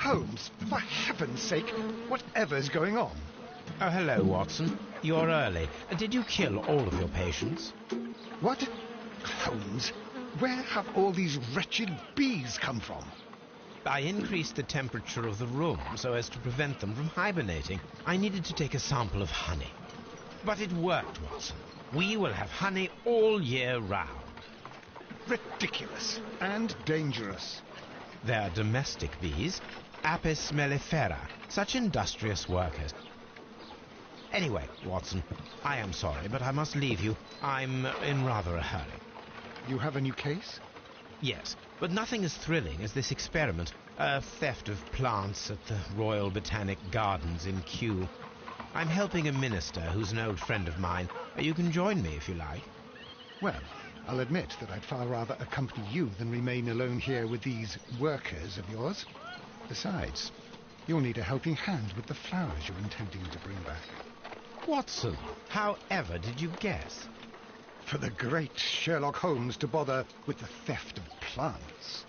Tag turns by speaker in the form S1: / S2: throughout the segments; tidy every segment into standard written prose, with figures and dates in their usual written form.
S1: Holmes, for heaven's sake, whatever's going on?
S2: Oh, hello, Watson. You're early. Did you kill all of your patients?
S1: What? Holmes, where have all these wretched bees come from?
S2: I increased the temperature of the room so as to prevent them from hibernating. I needed to take a sample of honey. But it worked, Watson. We will have honey all year round.
S1: Ridiculous and dangerous.
S2: They're domestic bees, Apis mellifera, such industrious workers. Anyway, Watson, I am sorry, but I must leave you. I'm in rather a hurry.
S1: You have a new case?
S2: Yes, but nothing as thrilling as this experiment. A theft of plants at the Royal Botanic Gardens in Kew. I'm helping a minister who's an old friend of mine. You can join me if you like.
S1: Well, I'll admit that I'd far rather accompany you than remain alone here with these workers of yours. Besides, you'll need a helping hand with the flowers you're intending to bring back.
S2: Watson, however did you guess?
S1: For the great Sherlock Holmes to bother with the theft of plants.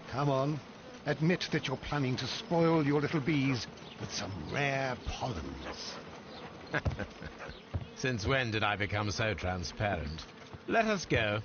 S1: Come on, admit that you're planning to spoil your little bees with some rare pollens.
S2: Since when did I become so transparent? Let us go.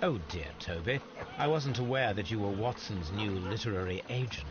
S2: Oh dear, Toby. I wasn't aware that you were Watson's new literary agent.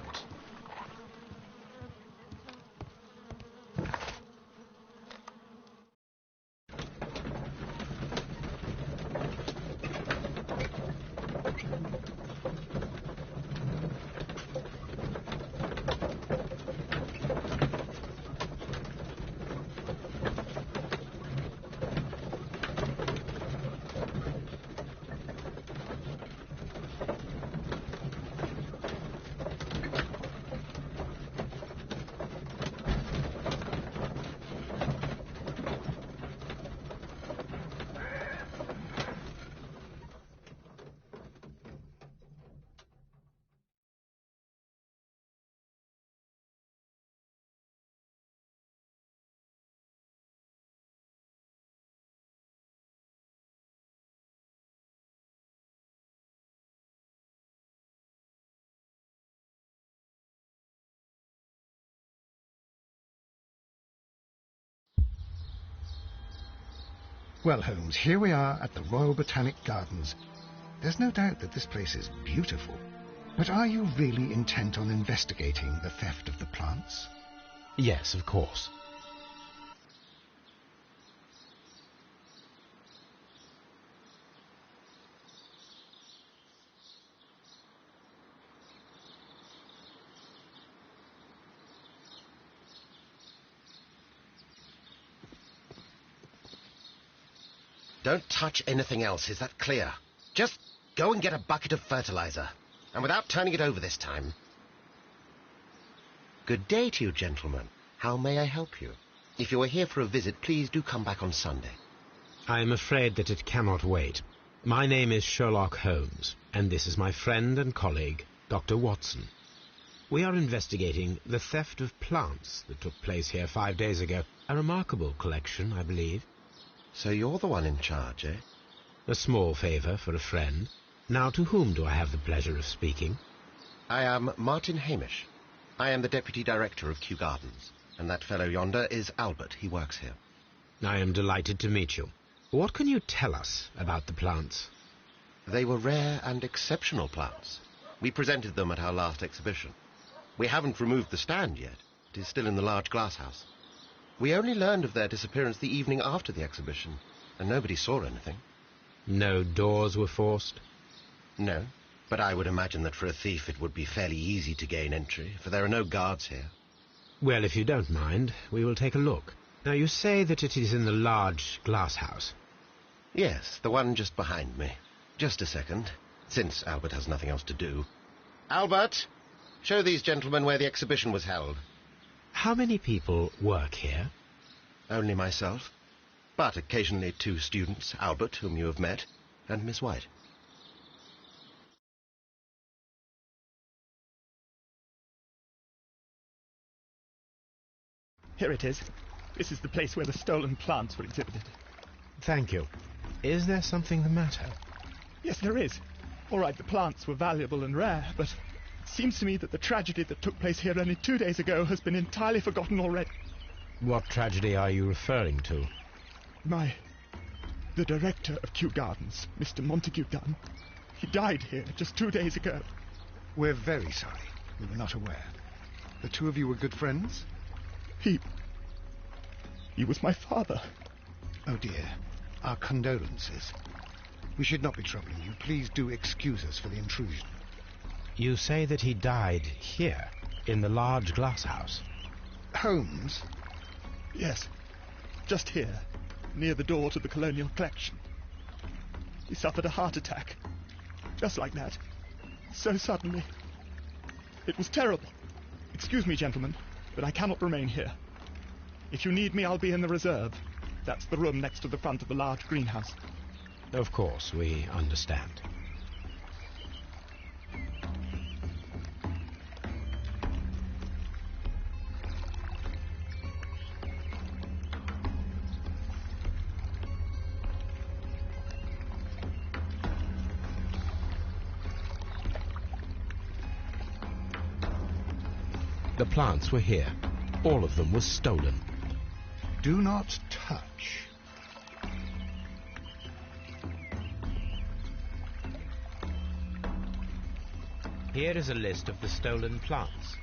S1: Well, Holmes, here we are at the Royal Botanic Gardens. There's no doubt that this place is beautiful. But are you really intent on investigating the theft of the plants?
S2: Yes, of course.
S3: Don't touch anything else, is that clear? Just go and get a bucket of fertilizer, and without turning it over this time. Good day to you, gentlemen. How may I help you? If you are here for a visit, please do come back on Sunday.
S2: I am afraid that it cannot wait. My name is Sherlock Holmes, and this is my friend and colleague, Dr. Watson. We are investigating the theft of plants that took place here 5 days ago. A remarkable collection, I believe.
S3: So you're the one in charge, eh?
S2: A small favour for a friend. Now, to whom do I have the pleasure of speaking?
S3: I am Martin Hamish. I am the Deputy Director of Kew Gardens, and that fellow yonder is Albert. He works here.
S2: I am delighted to meet you. What can you tell us about the plants?
S3: They were rare and exceptional plants. We presented them at our last exhibition. We haven't removed the stand yet. It is still in the large glass house. We only learned of their disappearance the evening after the exhibition, and nobody saw anything.
S2: No doors were forced?
S3: No, but I would imagine that for a thief it would be fairly easy to gain entry, for there are no guards here.
S2: Well, if you don't mind, we will take a look. Now, you say that it is in the large glass house.
S3: Yes, the one just behind me. Just a second, since Albert has nothing else to do. Albert, show these gentlemen where the exhibition was held.
S2: How many people work here?
S3: Only myself, but occasionally 2 students, Albert, whom you have met, and Miss White.
S4: Here it is. This is the place where the stolen plants were exhibited.
S2: Thank you. Is there something the matter?
S4: Yes, there is. All right, the plants were valuable and rare, but it seems to me that the tragedy that took place here only 2 days ago has been entirely forgotten already.
S2: What tragedy are you referring to?
S4: The director of Kew Gardens, Mr. Montague Dunn, he died here just 2 days ago.
S1: We're very sorry. We were not aware. The two of you were good friends?
S4: He was my father.
S1: Oh dear. Our condolences. We should not be troubling you. Please do excuse us for the intrusion.
S2: You say that he died here, in the large glass house.
S1: Holmes?
S4: Yes, just here, near the door to the Colonial Collection. He suffered a heart attack, just like that, so suddenly. It was terrible. Excuse me, gentlemen, but I cannot remain here. If you need me, I'll be in the reserve. That's the room next to the front of the large greenhouse.
S2: Of course, we understand. The plants were here. All of them were stolen.
S1: Do not touch.
S2: Here is a list of the stolen plants.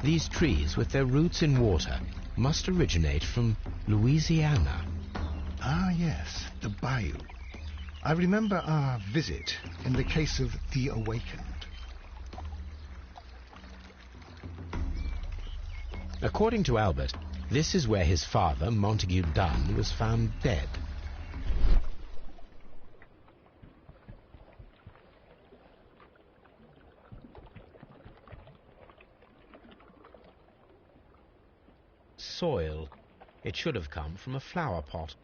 S2: These trees, with their roots in water, must originate from Louisiana.
S1: Ah, yes, the bayou. I remember our visit in the case of the Awakened.
S2: According to Albert, this is where his father, Montague Dunn, was found dead. Soil. It should have come from a flower pot.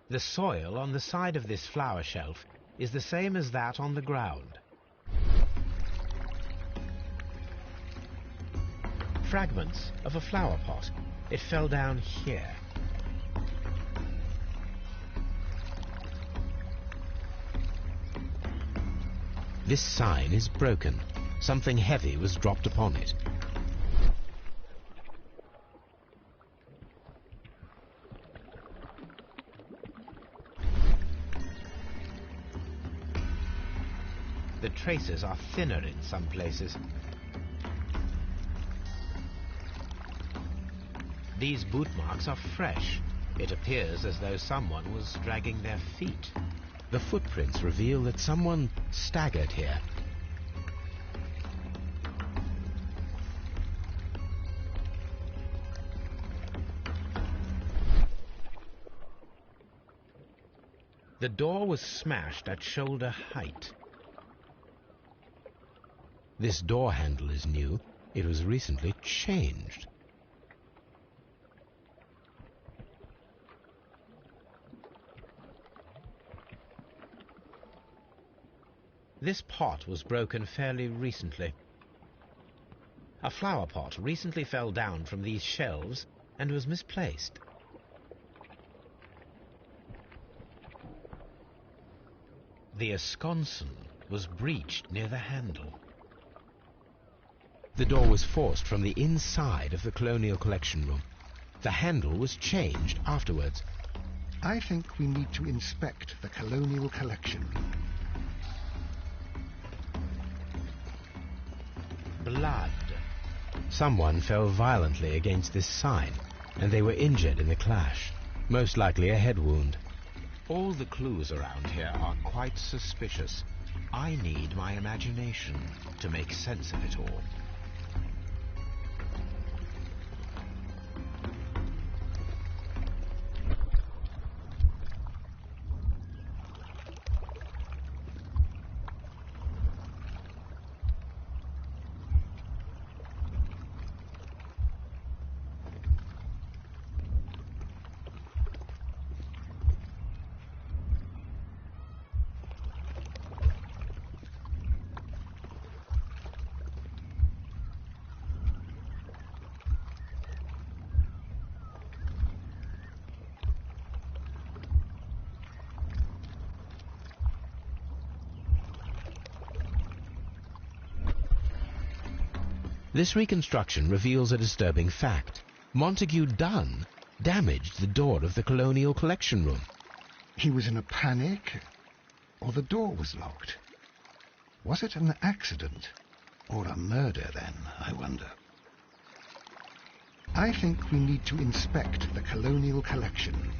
S2: The soil on the side of this flower shelf is the same as that on the ground. Fragments of a flower pot. It fell down here. This sign is broken. Something heavy was dropped upon it. The traces are thinner in some places. These boot marks are fresh. It appears as though someone was dragging their feet. The footprints reveal that someone staggered here. The door was smashed at shoulder height. This door handle is new. It was recently changed. This pot was broken fairly recently. A flower pot recently fell down from these shelves and was misplaced. The esconsson was breached near the handle. The door was forced from the inside of the Colonial Collection Room. The handle was changed afterwards.
S1: I think we need to inspect the Colonial Collection Room.
S2: Blood. Someone fell violently against this sign, and they were injured in the clash. Most likely a head wound. All the clues around here are quite suspicious. I need my imagination to make sense of it all. This reconstruction reveals a disturbing fact. Montague Dunn damaged the door of the Colonial Collection Room.
S1: He was in a panic, or the door was locked. Was it an accident, or a murder then, I wonder? I think we need to inspect the Colonial Collection Room.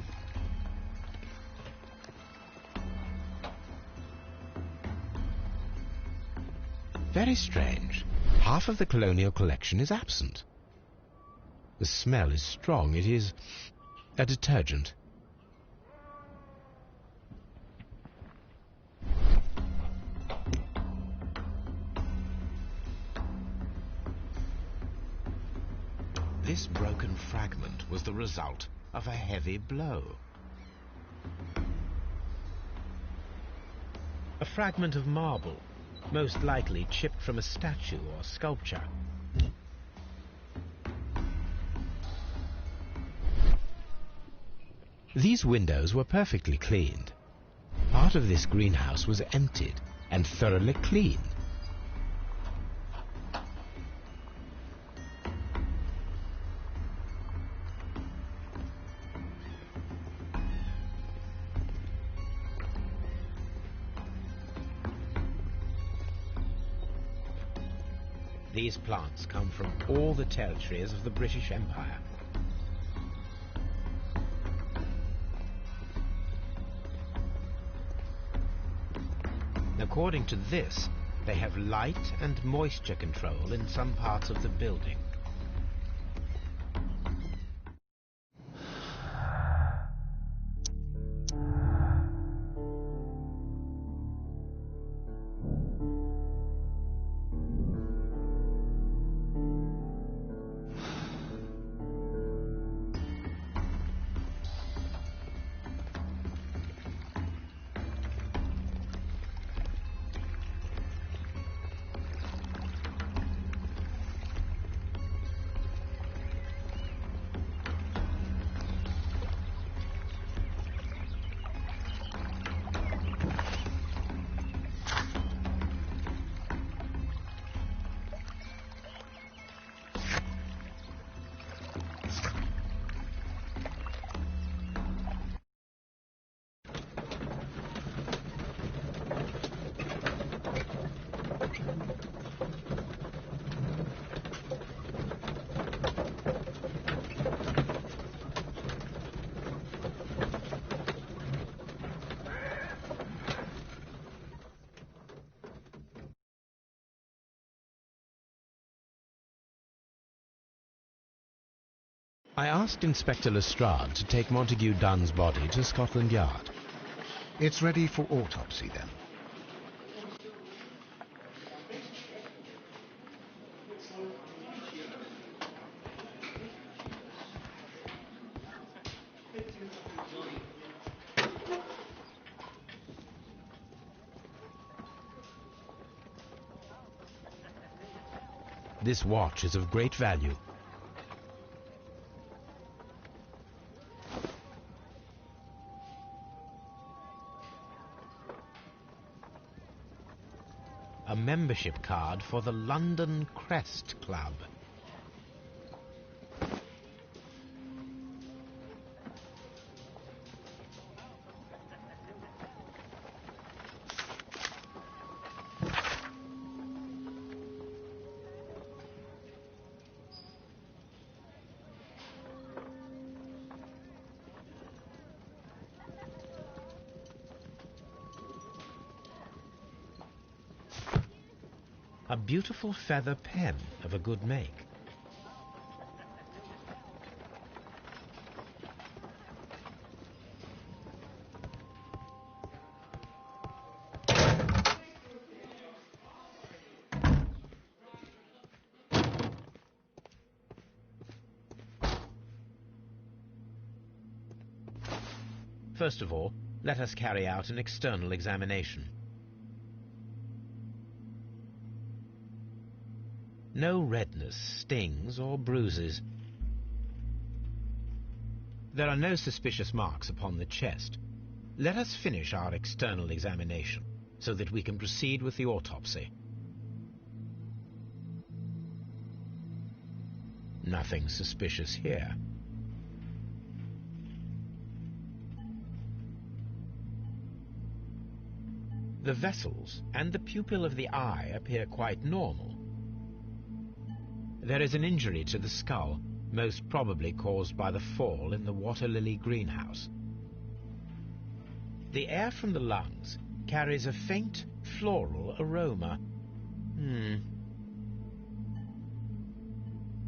S2: Very strange. Half of the Colonial Collection is absent. The smell is strong. It is a detergent. This broken fragment was the result of a heavy blow. A fragment of marble, most likely chipped from a statue or sculpture. These windows were perfectly cleaned. Part of this greenhouse was emptied and thoroughly cleaned. These plants come from all the territories of the British Empire. According to this, they have light and moisture control in some parts of the building. I asked Inspector Lestrade to take Montague Dunn's body to Scotland Yard.
S1: It's ready for autopsy, then.
S2: This watch is of great value. A membership card for the London Crest Club. A beautiful feather pen of a good make. First of all, let us carry out an external examination. No redness, stings, or bruises. There are no suspicious marks upon the chest. Let us finish our external examination, so that we can proceed with the autopsy. Nothing suspicious here. The vessels and the pupil of the eye appear quite normal. There is an injury to the skull, most probably caused by the fall in the water lily greenhouse. The air from the lungs carries a faint floral aroma.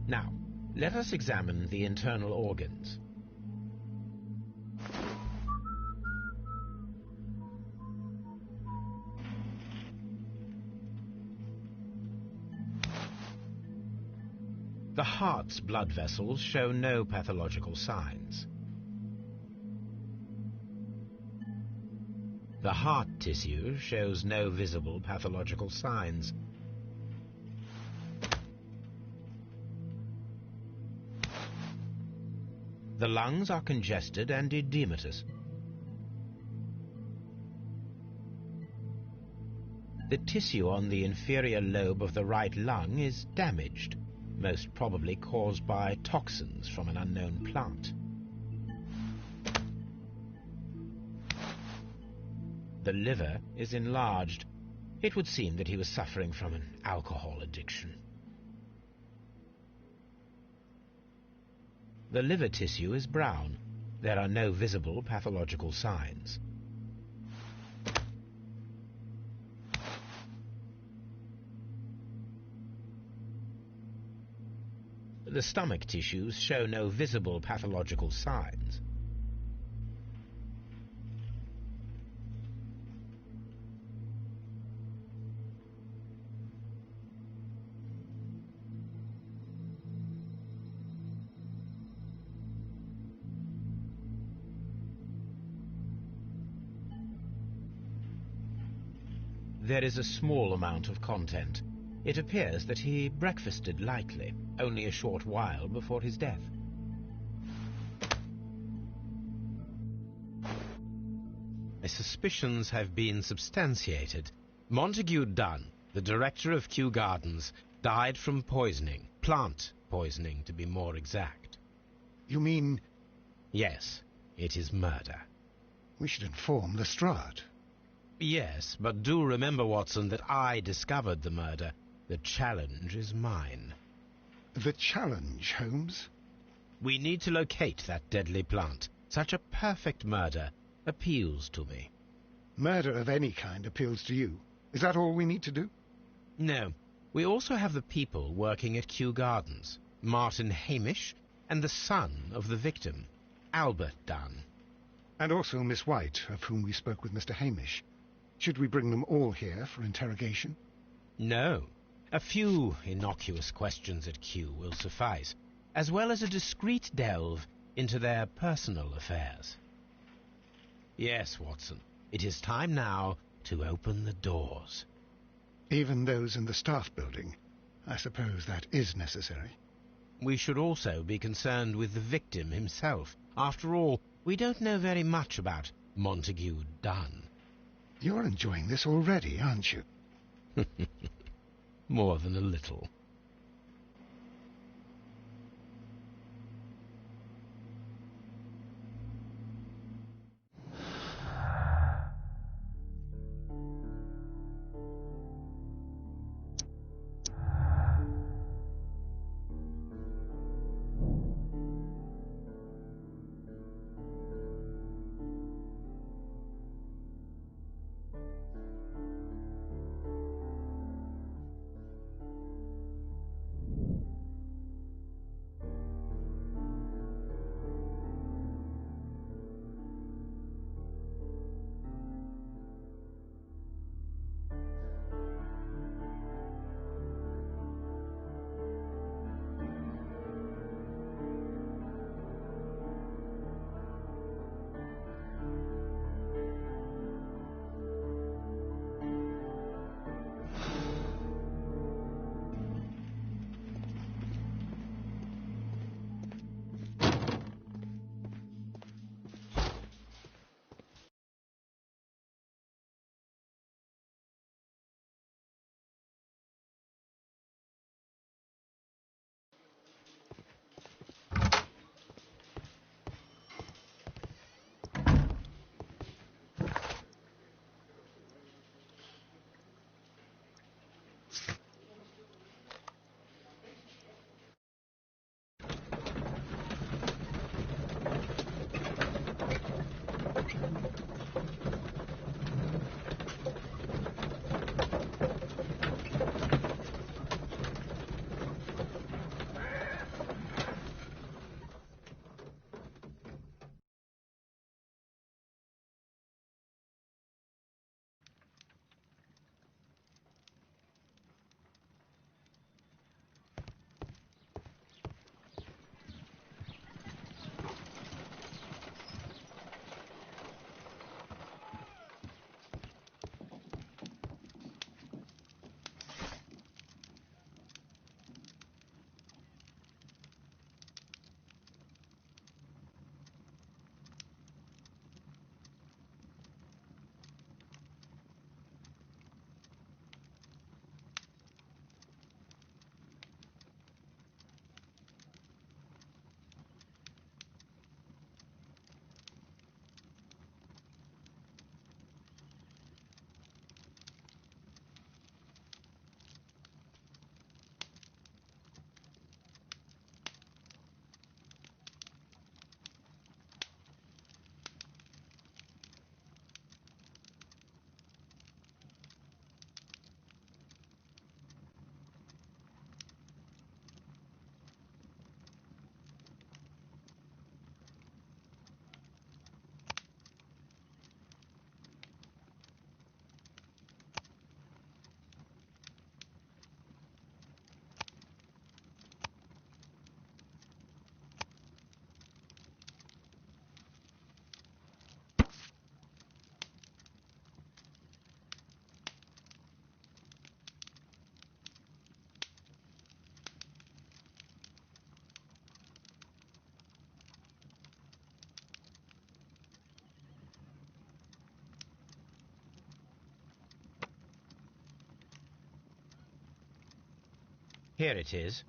S2: Now, let us examine the internal organs. The heart's blood vessels show no pathological signs. The heart tissue shows no visible pathological signs. The lungs are congested and edematous. The tissue on the inferior lobe of the right lung is damaged, most probably caused by toxins from an unknown plant. The liver is enlarged. It would seem that he was suffering from an alcohol addiction. The liver tissue is brown. There are no visible pathological signs. The stomach tissues show no visible pathological signs. There is a small amount of content. It appears that he breakfasted lightly, only a short while before his death. My suspicions have been substantiated. Montague Dunn, the director of Kew Gardens, died from poisoning. Plant poisoning, to be more exact.
S1: You mean...
S2: Yes, it is murder.
S1: We should inform Lestrade.
S2: Yes, but do remember, Watson, that I discovered the murder. The challenge is mine.
S1: The challenge, Holmes?
S2: We need to locate that deadly plant. Such a perfect murder appeals to me.
S1: Murder of any kind appeals to you. Is that all we need to do?
S2: No. We also have the people working at Kew Gardens. Martin Hamish and the son of the victim, Albert Dunn.
S1: And also Miss White, of whom we spoke with Mr. Hamish. Should we bring them all here for interrogation?
S2: No. A few innocuous questions at Kew will suffice, as well as a discreet delve into their personal affairs. Yes, Watson, it is time now to open the doors.
S1: Even those in the staff building? I suppose that is necessary.
S2: We should also be concerned with the victim himself. After all, we don't know very much about Montague Dunn.
S1: You're enjoying this already, aren't you?
S2: More than a little. Here it is.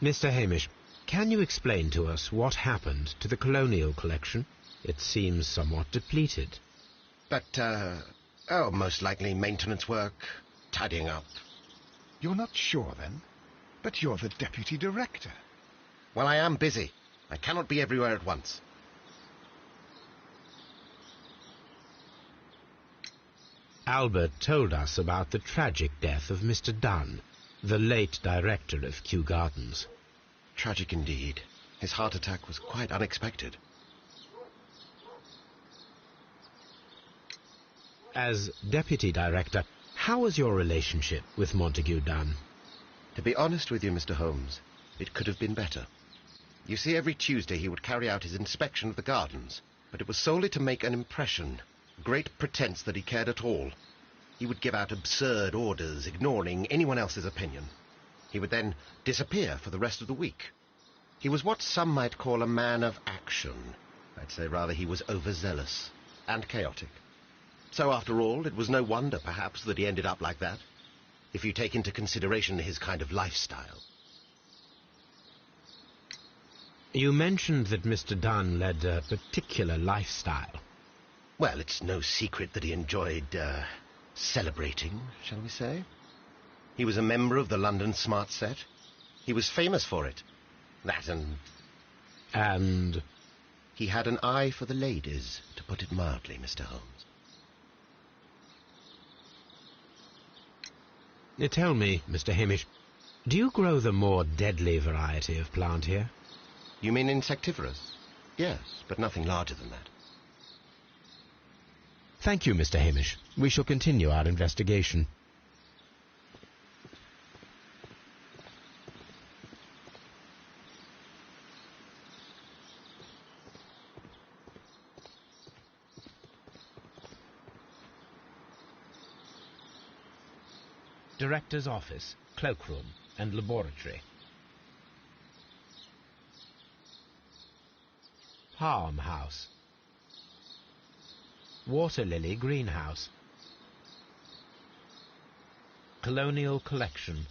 S2: Mr. Hamish, can you explain to us what happened to the colonial collection? It seems somewhat depleted.
S3: Most likely maintenance work, tidying up.
S1: You're not sure, then? But you're the deputy director.
S3: Well, I am busy. I cannot be everywhere at once.
S2: Albert told us about the tragic death of Mr. Dunn, the late director of Kew Gardens.
S3: Tragic indeed. His heart attack was quite unexpected.
S2: As deputy director, how was your relationship with Montague Dunn?
S3: To be honest with you, Mr. Holmes, it could have been better. You see, every Tuesday he would carry out his inspection of the gardens, but it was solely to make an impression, great pretense that he cared at all. He would give out absurd orders, ignoring anyone else's opinion. He would then disappear for the rest of the week. He was what some might call a man of action. I'd say rather he was overzealous and chaotic. So after all, it was no wonder, perhaps, that he ended up like that, if you take into consideration his kind of lifestyle.
S2: You mentioned that Mr. Dunn led a particular lifestyle.
S3: Well, it's no secret that he enjoyed, celebrating, shall we say. He was a member of the London Smart Set. He was famous for it. That
S2: And?
S3: He had an eye for the ladies, to put it mildly, Mr. Holmes.
S2: Tell me, Mr. Hamish, do you grow the more deadly variety of plant here?
S3: You mean insectivorous? Yes, but nothing larger than that.
S2: Thank you, Mr. Hamish. We shall continue our investigation. Director's office, cloakroom, and laboratory. Palm house. Water lily greenhouse. Colonial collection.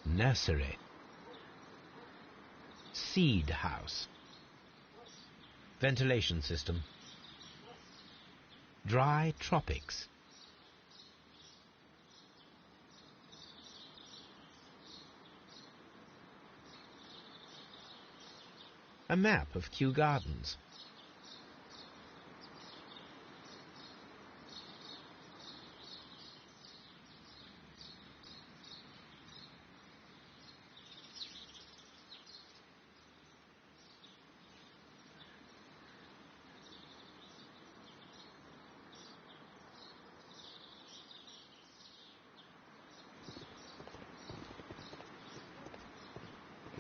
S2: Nursery. Seed house. Ventilation system. Dry tropics. A map of Kew Gardens.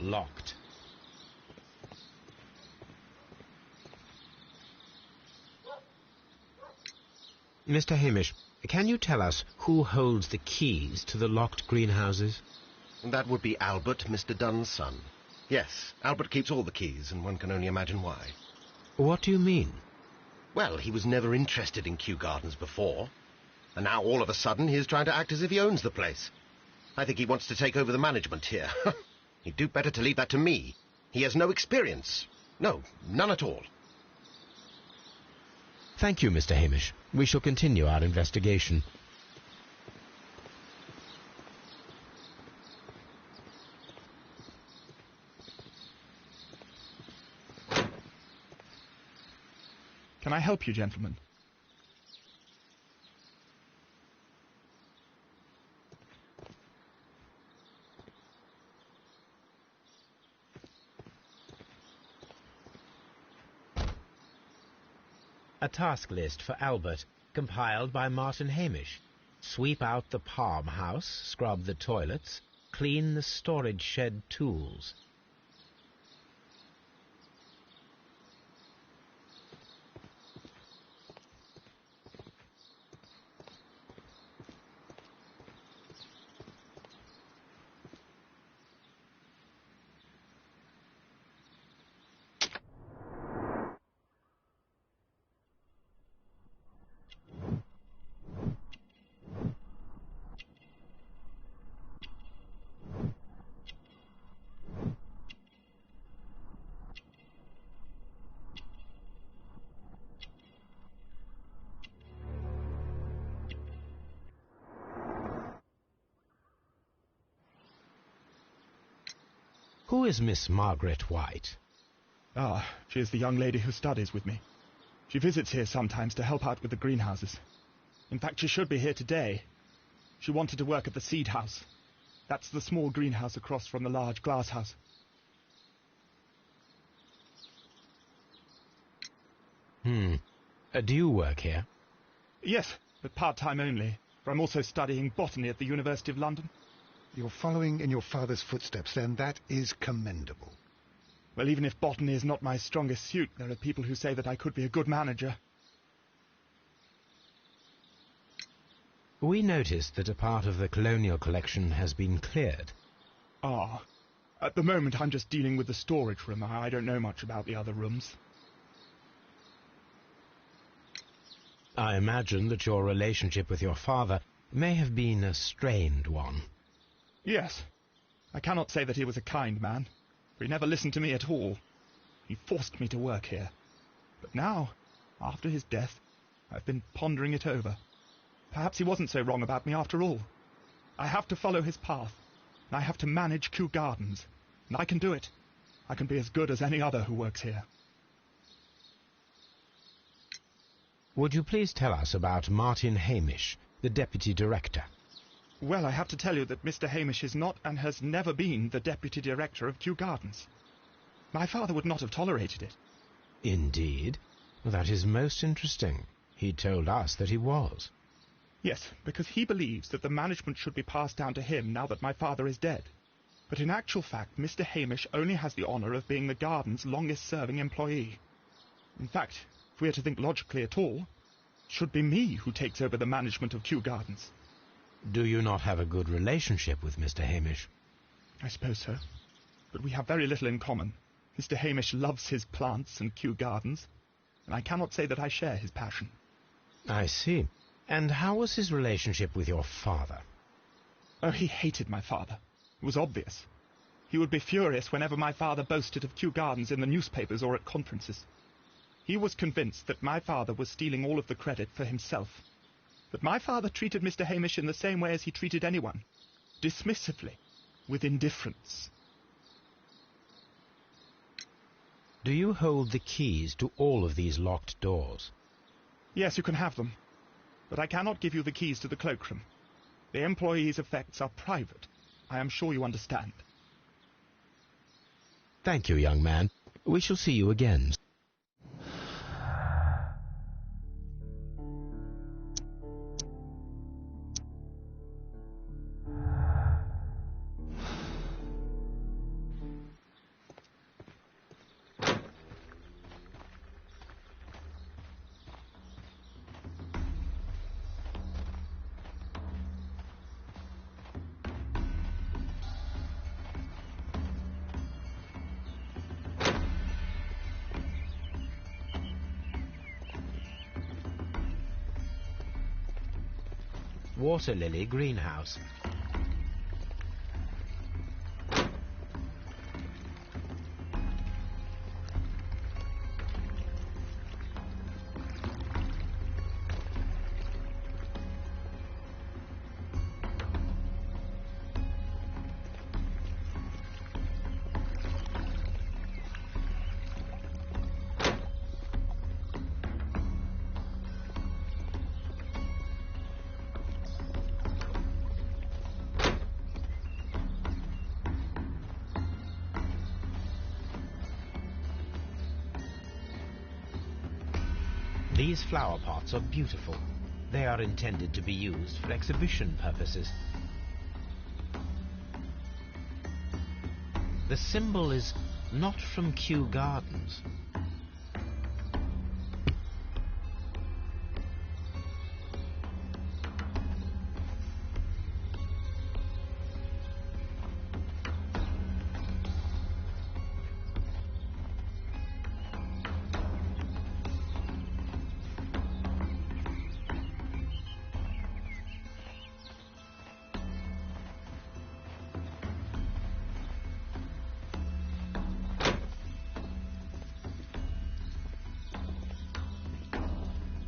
S2: Locked. Mr. Hamish, can you tell us who holds the keys to the locked greenhouses?
S3: That would be Albert, Mr. Dunn's son. Yes, Albert keeps all the keys, and one can only imagine why.
S2: What do you mean?
S3: Well, he was never interested in Kew Gardens before, and now all of a sudden he is trying to act as if he owns the place. I think he wants to take over the management here. He'd do better to leave that to me. He has no experience. No, none at all.
S2: Thank you, Mr. Hamish. We shall continue our investigation.
S4: Can I help you, gentlemen?
S2: A task list for Albert, compiled by Martin Hamish. Sweep out the palm house, scrub the toilets, clean the storage shed tools. Who is Miss Margaret White?
S4: Ah, she is the young lady who studies with me. She visits here sometimes to help out with the greenhouses. In fact, she should be here today. She wanted to work at the seed house. That's the small greenhouse across from the large glass house.
S2: Do you work here?
S4: Yes, but part-time only, for I'm also studying botany at the University of London.
S1: You're following in your father's footsteps, then. That is commendable.
S4: Well, even if botany is not my strongest suit, there are people who say that I could be a good manager.
S2: We noticed that a part of the colonial collection has been cleared.
S4: Ah, at the moment I'm just dealing with the storage room. I don't know much about the other rooms.
S2: I imagine that your relationship with your father may have been a strained one.
S4: Yes. I cannot say that he was a kind man, for he never listened to me at all. He forced me to work here. But now, after his death, I've been pondering it over. Perhaps he wasn't so wrong about me after all. I have to follow his path, and I have to manage Kew Gardens, and I can do it. I can be as good as any other who works here.
S2: Would you please tell us about Martin Hamish, the Deputy Director?
S4: Well, I have to tell you that Mr. Hamish is not and has never been the Deputy Director of Kew Gardens. My father would not have tolerated it.
S2: Indeed? That is most interesting. He told us that he was.
S4: Yes, because he believes that the management should be passed down to him now that my father is dead. But in actual fact, Mr. Hamish only has the honour of being the garden's longest-serving employee. In fact, if we are to think logically at all, it should be me who takes over the management of Kew Gardens.
S2: Do you not have a good relationship with Mr. Hamish?
S4: I suppose so. But we have very little in common. Mr. Hamish loves his plants and Kew Gardens, and I cannot say that I share his passion.
S2: I see. And how was his relationship with your father?
S4: Oh, he hated my father. It was obvious. He would be furious whenever my father boasted of Kew Gardens in the newspapers or at conferences. He was convinced that my father was stealing all of the credit for himself. But my father treated Mr. Hamish in the same way as he treated anyone, dismissively, with indifference.
S2: Do you hold the keys to all of these locked doors?
S4: Yes, you can have them. But I cannot give you the keys to the cloakroom. The employees' effects are private. I am sure you understand.
S2: Thank you, young man. We shall see you again. Water Lily Greenhouse. These flower pots are beautiful. They are intended to be used for exhibition purposes. The symbol is not from Kew Gardens.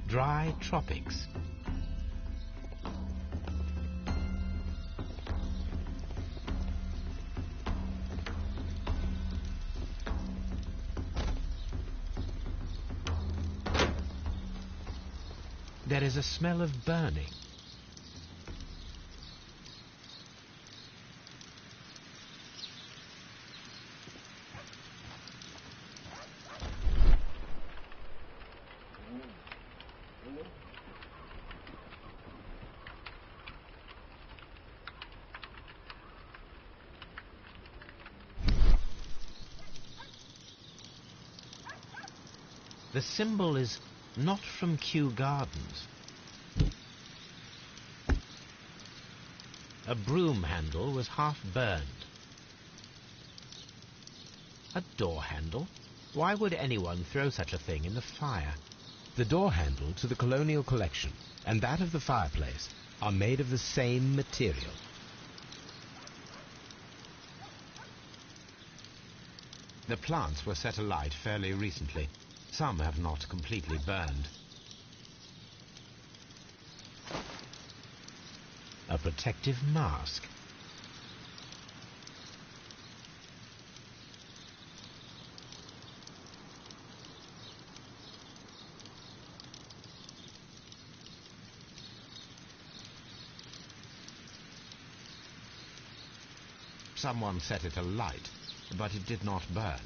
S2: Dry Tropics. There is a smell of burning. The symbol is not from Kew Gardens. A broom handle was half burned. A door handle? Why would anyone throw such a thing in the fire? The door handle to the Colonial Collection and that of the fireplace are made of the same material. The plants were set alight fairly recently. Some have not completely burned. A protective mask. Someone set it alight, but it did not burn.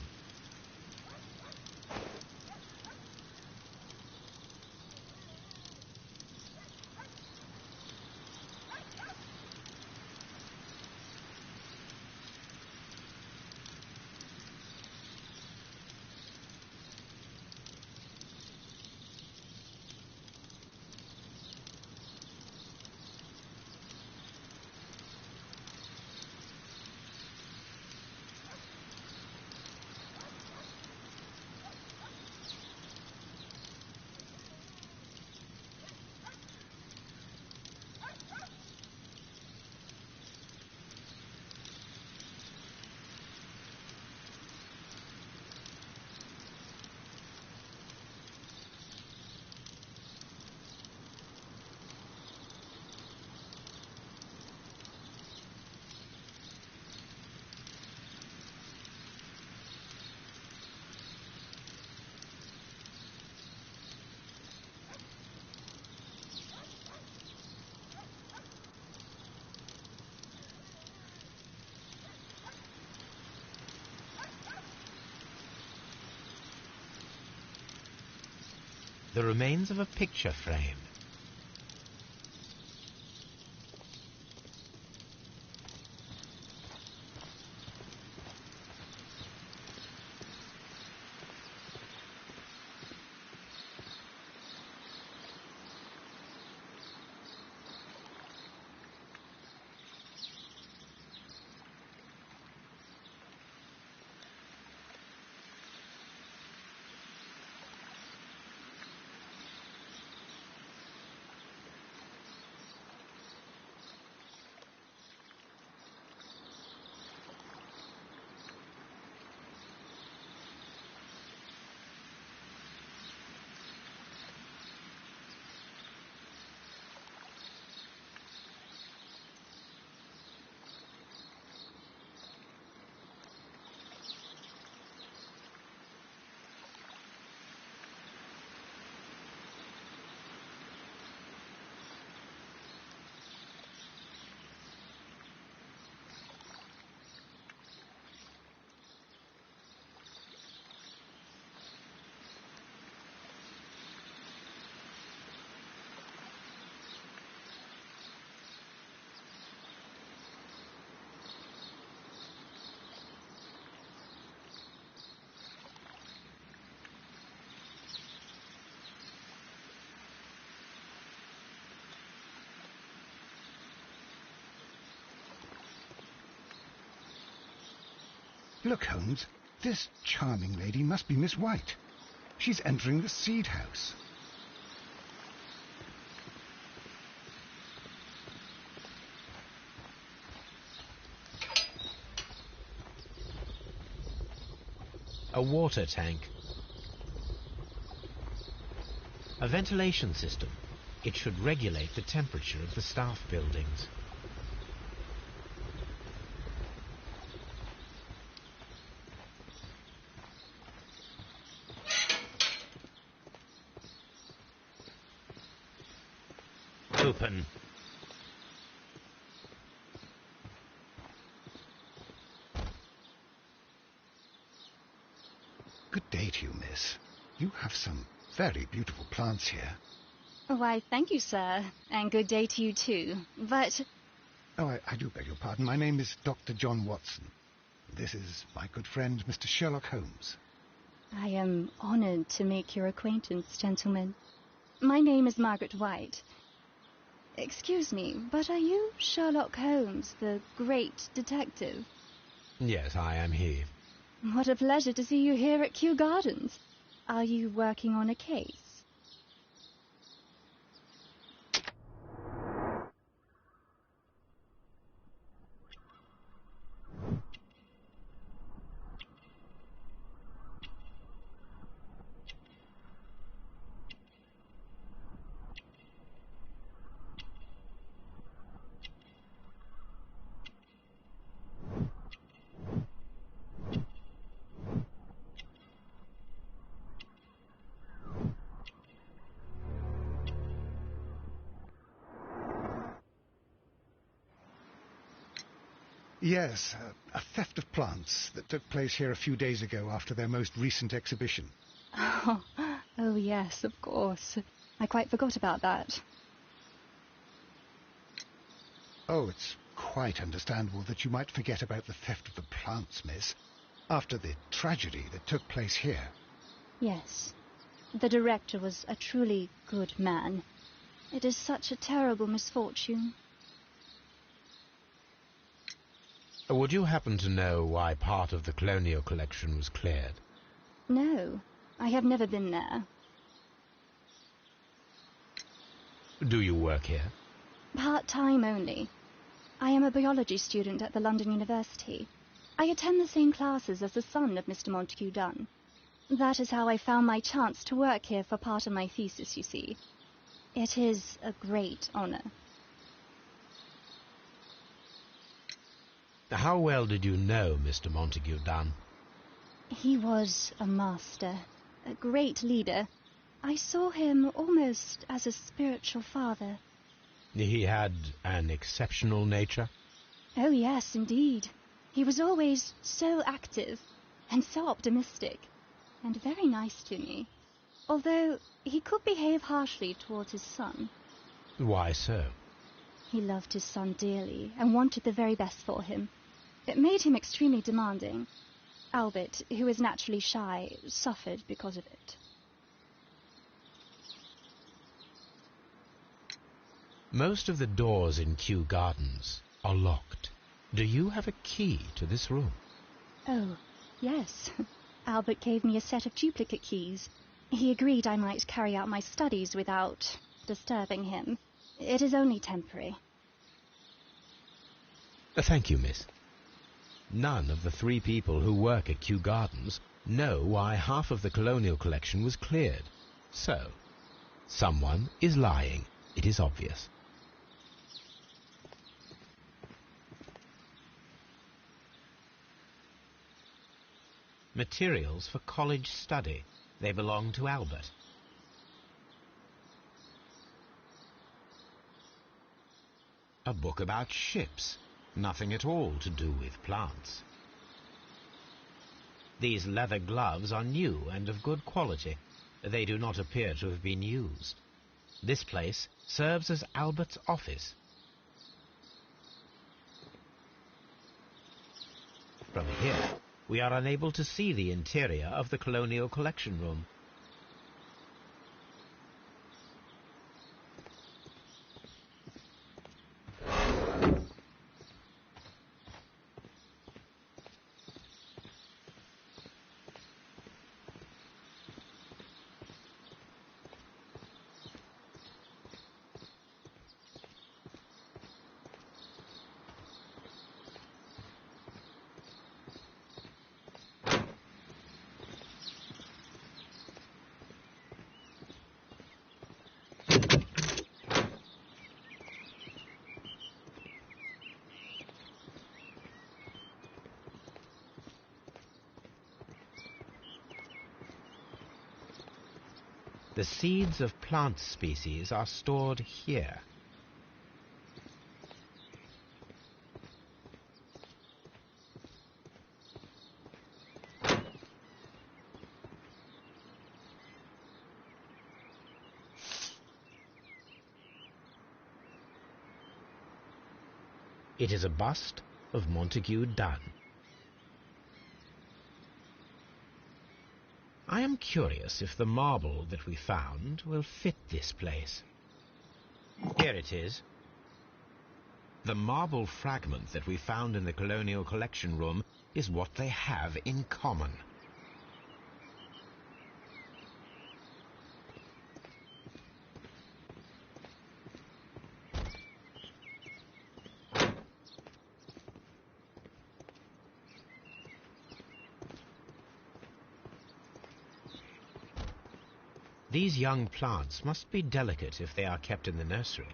S2: the remains of a picture frame.
S1: Look, Holmes, this charming lady must be Miss White. She's entering the seed house.
S2: A water tank. A ventilation system. It should regulate the temperature of the staff buildings. Open.
S1: Good day to you, miss. You have some very beautiful plants here.
S5: Why, thank you, sir. And good day to you, too. But...
S1: Oh, I do beg your pardon. My name is Dr. John Watson. This is my good friend, Mr. Sherlock Holmes.
S5: I am honored to make your acquaintance, gentlemen. My name is Margaret White. Excuse me, but are you Sherlock Holmes, the great detective?
S2: Yes, I am he.
S5: What a pleasure to see you here at Kew Gardens. Are you working on a case?
S1: Yes, a theft of plants that took place here a few days ago after their most recent exhibition.
S5: Oh, yes, of course. I quite forgot about that.
S1: Oh, it's quite understandable that you might forget about the theft of the plants, miss, after the tragedy that took place here.
S5: Yes. The director was a truly good man. It is such a terrible misfortune.
S2: Would you happen to know why part of the colonial collection was cleared?
S5: No, I have never been there.
S2: Do you work here?
S5: Part-time only. I am a biology student at the London University. I attend the same classes as the son of Mr. Montague Dunn. That is how I found my chance to work here for part of my thesis, you see. It is a great honor.
S2: How well did you know Mr. Montague Dunn?
S5: He was a master, a great leader. I saw him almost as a spiritual father.
S2: He had an exceptional nature?
S5: Oh, yes, indeed. He was always so active and so optimistic and very nice to me. although he could behave harshly towards his son.
S2: Why so?
S5: He loved his son dearly and wanted the very best for him. It made him extremely demanding. Albert, who is naturally shy, suffered because of it.
S2: Most of the doors in Kew Gardens are locked. Do you have a key to this room?
S5: Oh, yes. Albert gave me a set of duplicate keys. He agreed I might carry out my studies without disturbing him. It is only temporary.
S2: Thank you, miss. None of the 3 people who work at Kew Gardens know why half of the colonial collection was cleared. So, someone is lying. It is obvious. Materials for college study. They belong to Albert. A book about ships. Nothing at all to do with plants. These leather gloves are new and of good quality. They do not appear to have been used. This place serves as Albert's office. From here, we are unable to see the interior of the Colonial Collection Room. The seeds of plant species are stored here. It is a bust of Montague Dunn. I am curious if the marble that we found will fit this place. Here it is. The marble fragment that we found in the Colonial Collection Room is what they have in common. These young plants must be delicate if they are kept in the nursery.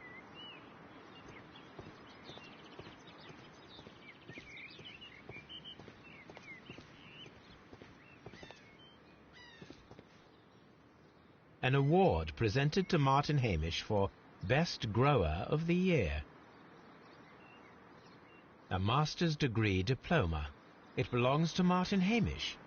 S2: An award presented to Martin Hamish for Best Grower of the Year. A master's degree diploma. It belongs to Martin Hamish.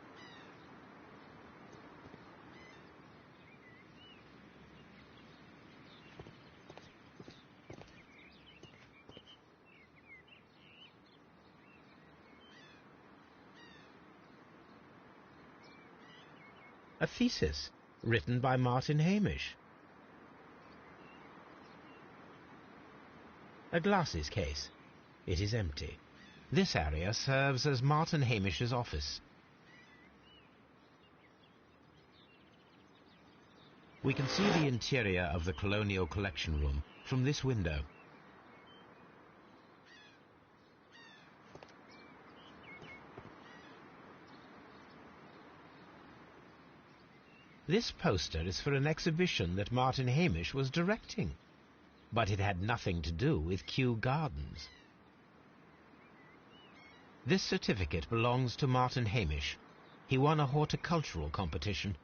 S2: A thesis written by Martin Hamish. A glasses case. It is empty. This area serves as Martin Hamish's office. We can see the interior of the Colonial Collection Room from this window. This poster is for an exhibition that Martin Hamish was directing, but it had nothing to do with Kew Gardens. This certificate belongs to Martin Hamish. He won a horticultural competition.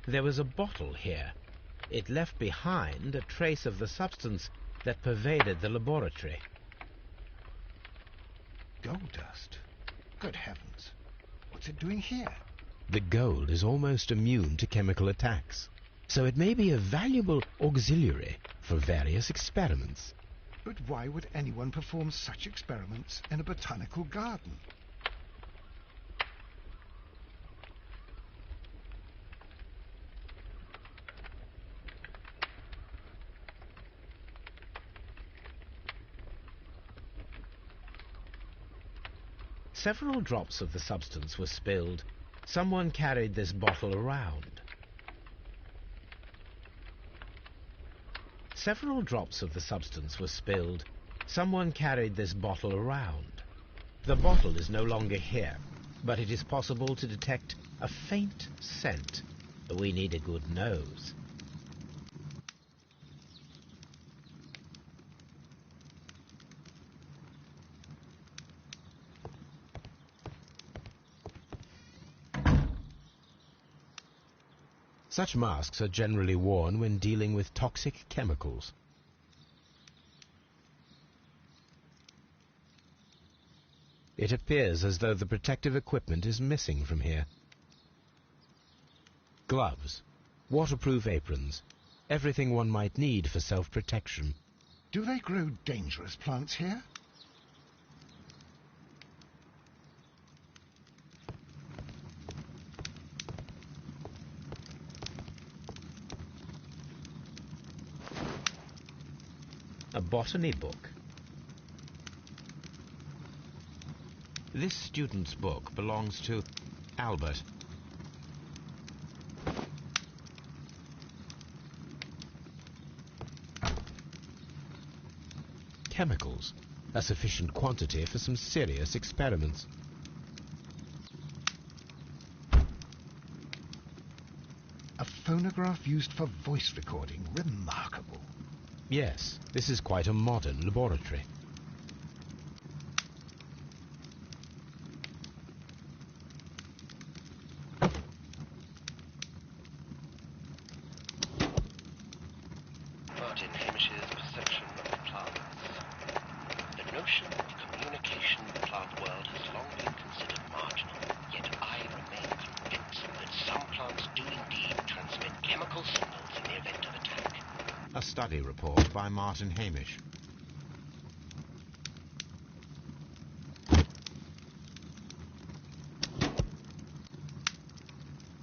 S2: There was a bottle here. It left behind a trace of the substance that pervaded the laboratory.
S1: Gold dust? Good heavens. What's it doing here?
S2: The gold is almost immune to chemical attacks, so it may be a valuable auxiliary for various experiments.
S1: But why would anyone perform such experiments in a botanical garden?
S2: Several drops of the substance were spilled. Someone carried this bottle around. Several drops of the substance were spilled. Someone carried this bottle around. The bottle is no longer here, but it is possible to detect a faint scent. We need a good nose. Such masks are generally worn when dealing with toxic chemicals. It appears as though the protective equipment is missing from here. Gloves, waterproof aprons, everything one might need for self-protection.
S1: Do they grow dangerous plants here?
S2: A botany book. This student's book belongs to Albert. Chemicals, a sufficient quantity for some serious experiments.
S1: A phonograph used for voice recording. Remarkable.
S2: Yes, this is quite a modern laboratory.
S3: Martin Hamish's perception of the plants. The notion of communication in the plant world has long been considered marginal, yet I remain convinced that some plants do indeed transmit chemical signals in the event of attack.
S2: A study report by Martin Hamish.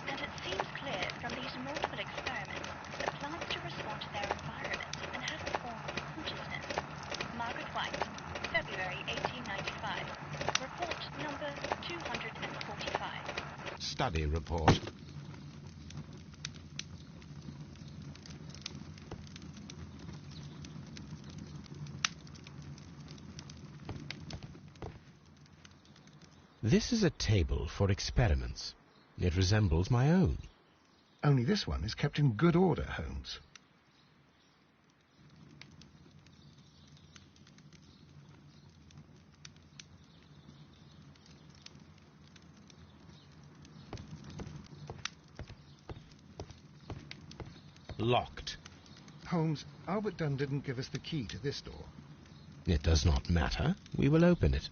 S6: And it seems clear from these multiple experiments that plants do respond to their environment and have a form of consciousness. Margaret White, February 1895. Report number 245.
S2: Study report. This is a table for experiments. It resembles my own.
S1: Only this one is kept in good order, Holmes.
S2: Locked.
S1: Holmes, Albert Dunn didn't give us the key to this door.
S2: It does not matter. We will open it.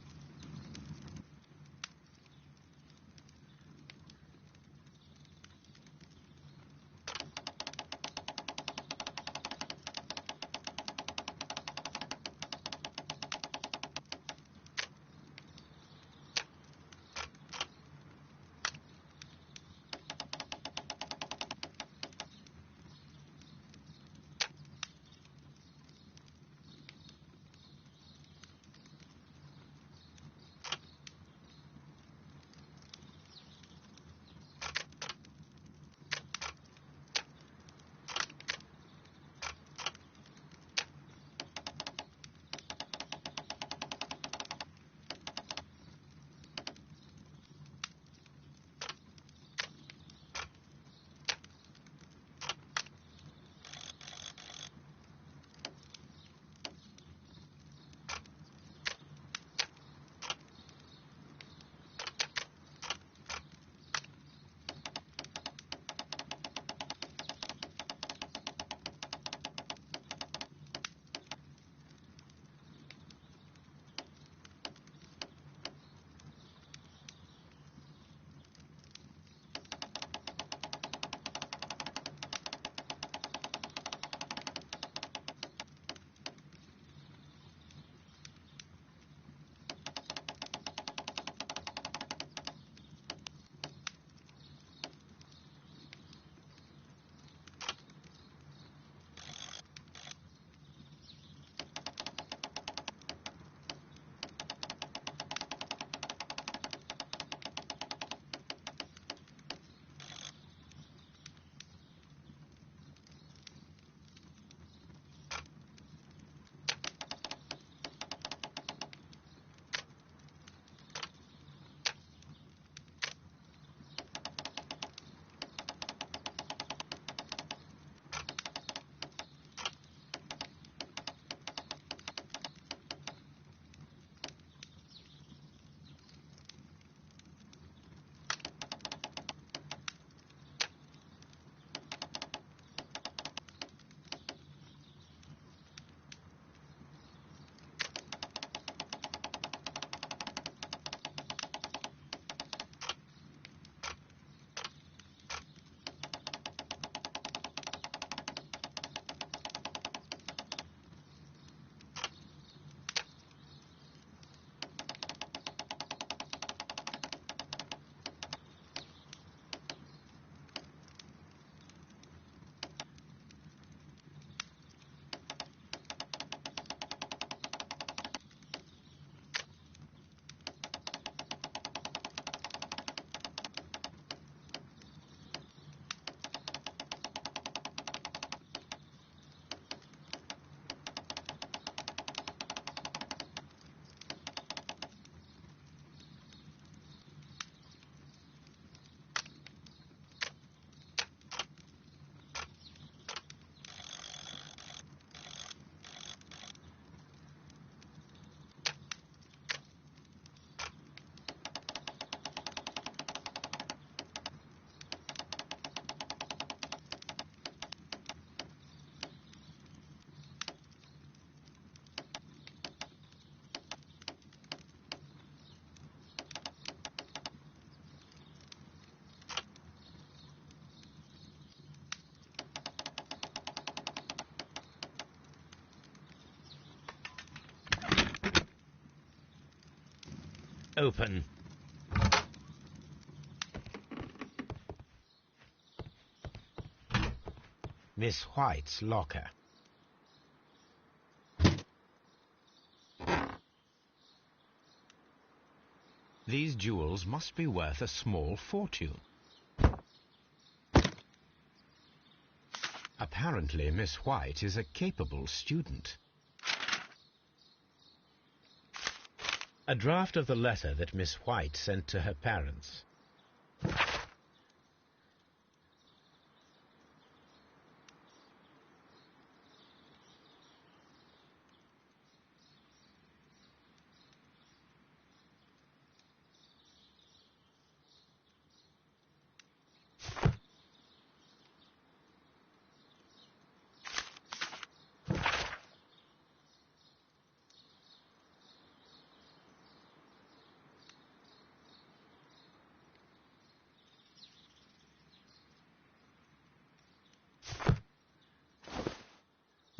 S2: open. Miss White's locker. These jewels must be worth a small fortune. Apparently, Miss White is a capable student. A draft of the letter that Miss White sent to her parents.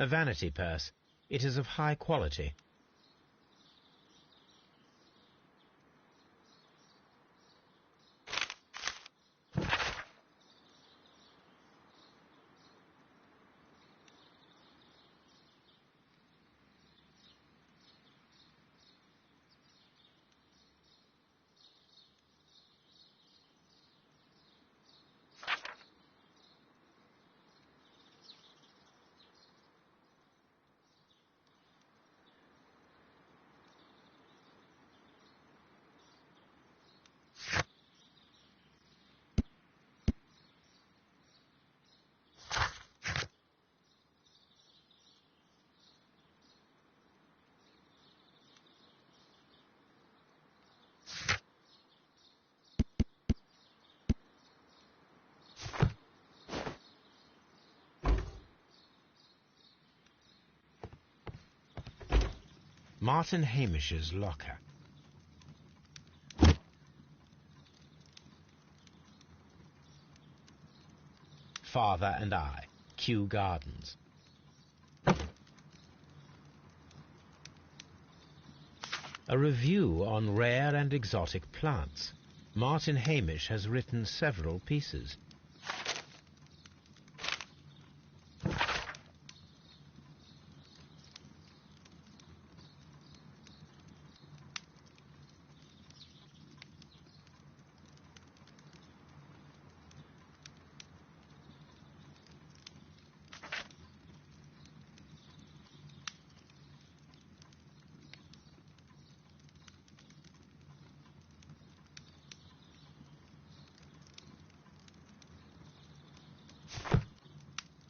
S2: A vanity purse. It is of high quality. Martin Hamish's locker. Father and I, Kew Gardens. A review on rare and exotic plants. Martin Hamish has written several pieces.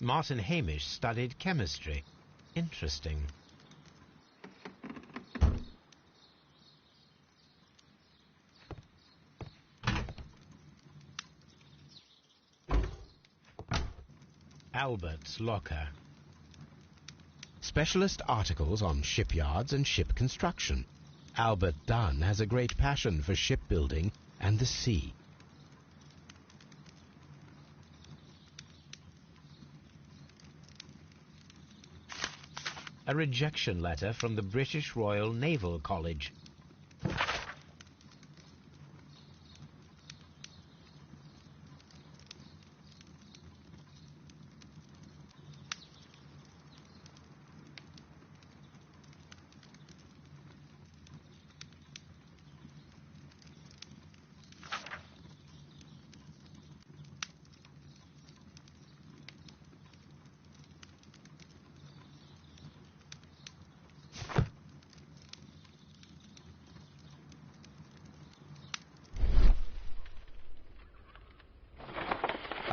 S2: Martin Hamish studied chemistry. Interesting. Albert's locker. Specialist articles on shipyards and ship construction. Albert Dunn has a great passion for shipbuilding and the sea. A rejection letter from the British Royal Naval College.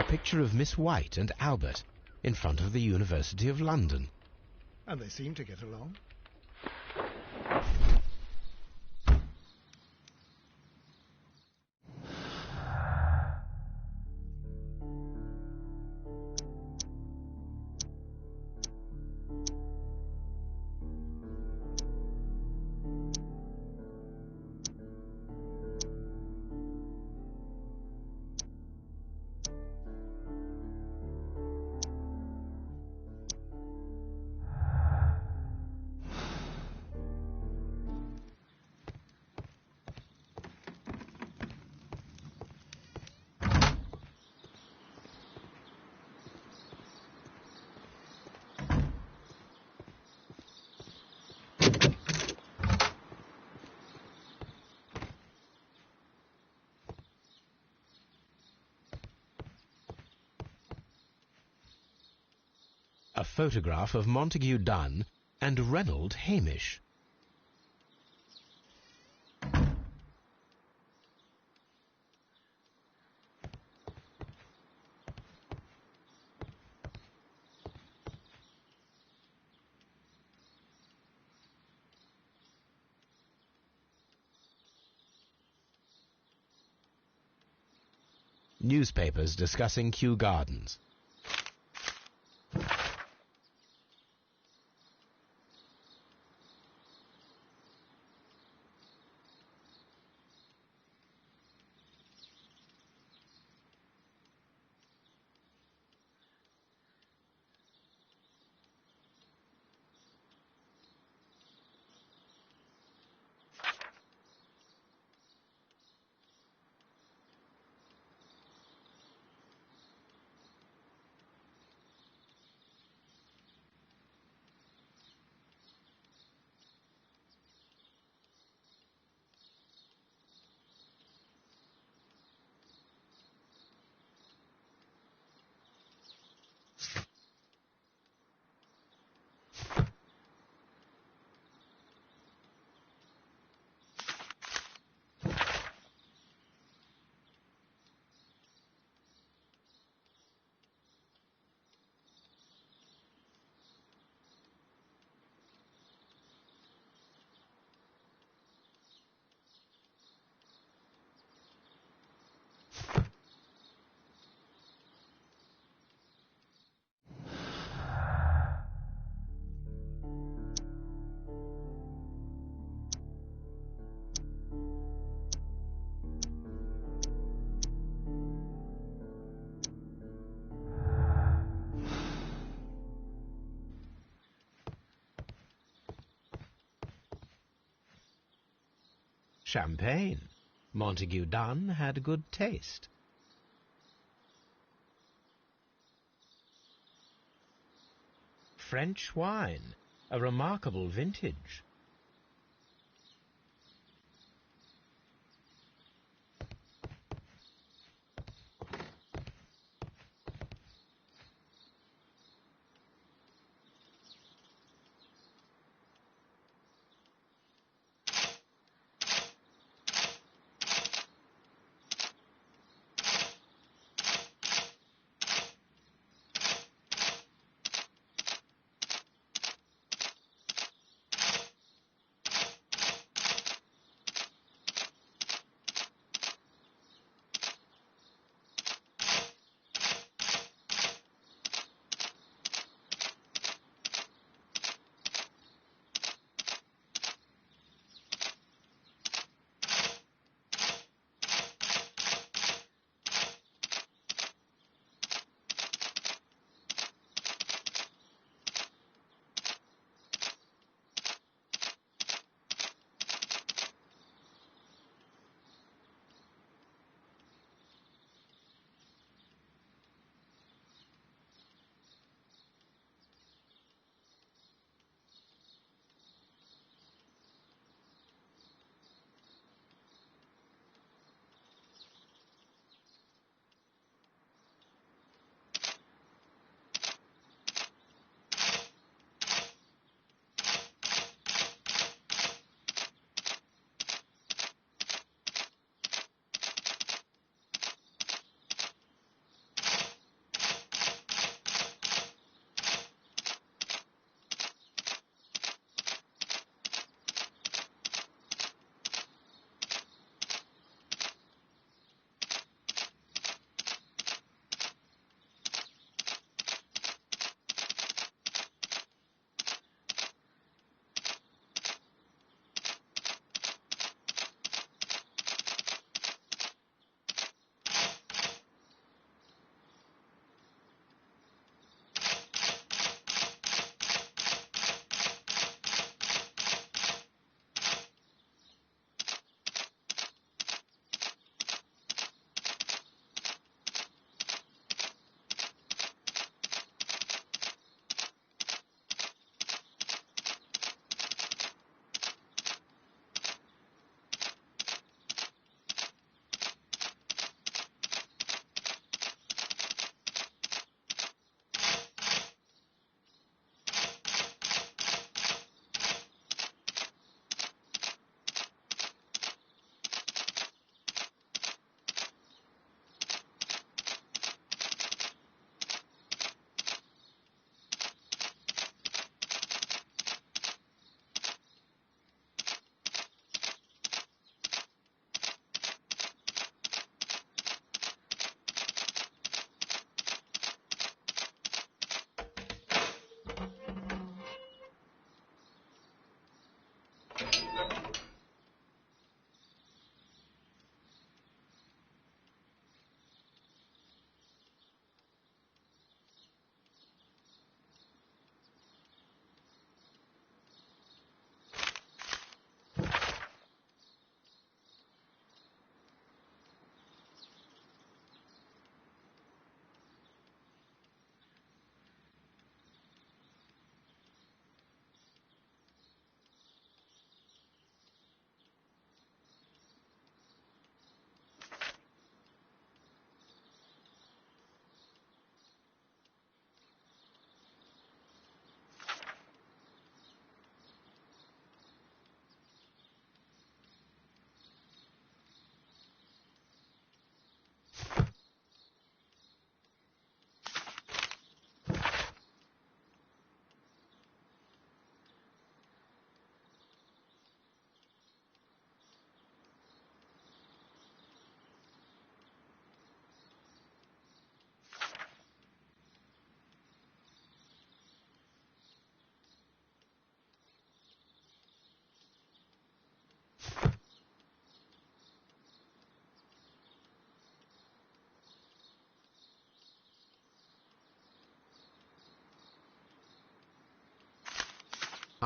S2: Picture of Miss White and Albert in front of the University of London.
S1: And they seem to get along.
S2: photograph of Montague Dunn and Reynold Hamish. Newspapers discussing Kew Gardens. Champagne. Montague Dunn had good taste. French wine, a remarkable vintage.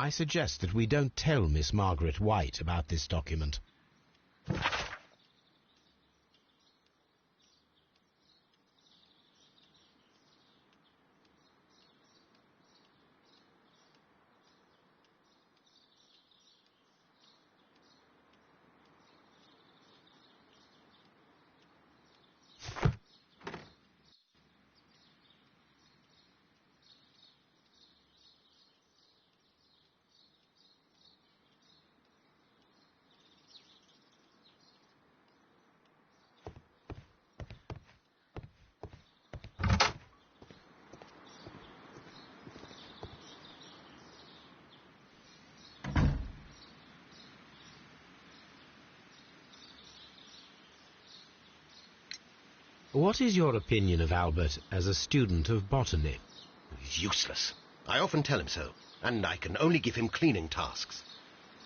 S2: I suggest that we don't tell Miss Margaret White about this document. What is your opinion of Albert as a student of botany?
S3: He's useless. I often tell him so, and I can only give him cleaning tasks.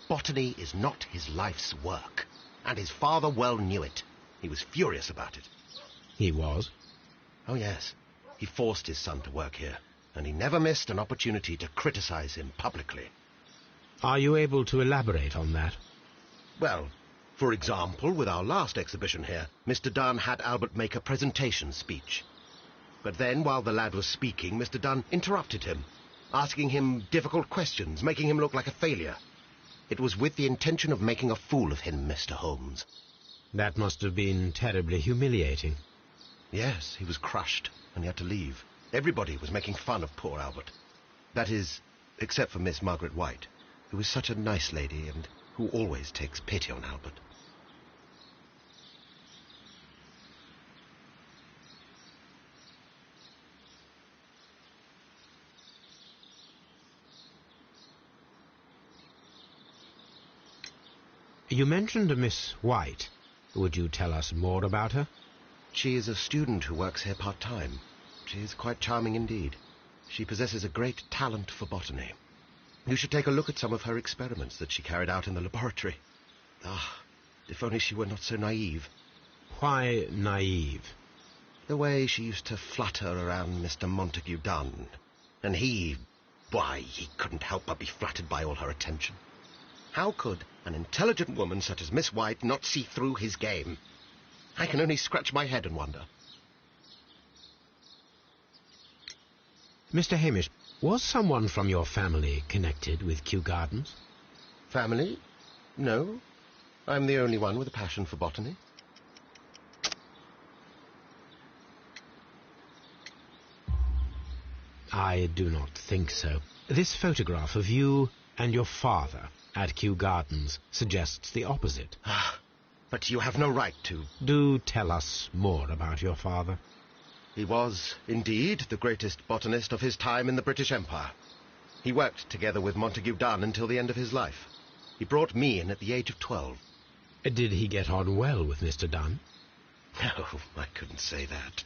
S3: Botany is not his life's work, and his father well knew it. He was furious about it.
S2: He was?
S3: Oh, yes. He forced his son to work here, and he never missed an opportunity to criticize him publicly.
S2: Are you able to elaborate on that?
S3: Well, for example, with our last exhibition here, Mr. Dunn had Albert make a presentation speech. But then, while the lad was speaking, Mr. Dunn interrupted him, asking him difficult questions, making him look like a failure. It was with the intention of making a fool of him, Mr. Holmes.
S2: That must have been terribly humiliating.
S3: Yes, he was crushed, and he had to leave. Everybody was making fun of poor Albert. That is, except for Miss Margaret White, who is such a nice lady and who always takes pity on Albert.
S2: You mentioned a Miss White. Would you tell us more about her?
S3: She is a student who works here part-time. She is quite charming indeed. She possesses a great talent for botany. You should take a look at some of her experiments that she carried out in the laboratory. Ah, if only she were not so naive.
S2: Why naive?
S3: The way she used to flutter around Mr. Montague Dunn. And why, he couldn't help but be flattered by all her attention. How could an intelligent woman such as Miss White not see through his game? I can only scratch my head and wonder.
S2: Mr. Hamish, was someone from your family connected with Kew Gardens?
S3: Family? No. I'm the only one with a passion for botany.
S2: I do not think so. This photograph of you and your father at Kew Gardens suggests the opposite.
S3: Ah, but you have no right to.
S2: Do tell us more about your father.
S3: He was, indeed, the greatest botanist of his time in the British Empire. He worked together with Montague Dunn until the end of his life. He brought me in at the age of 12.
S2: Did he get on well with Mr. Dunn?
S3: No, I couldn't say that.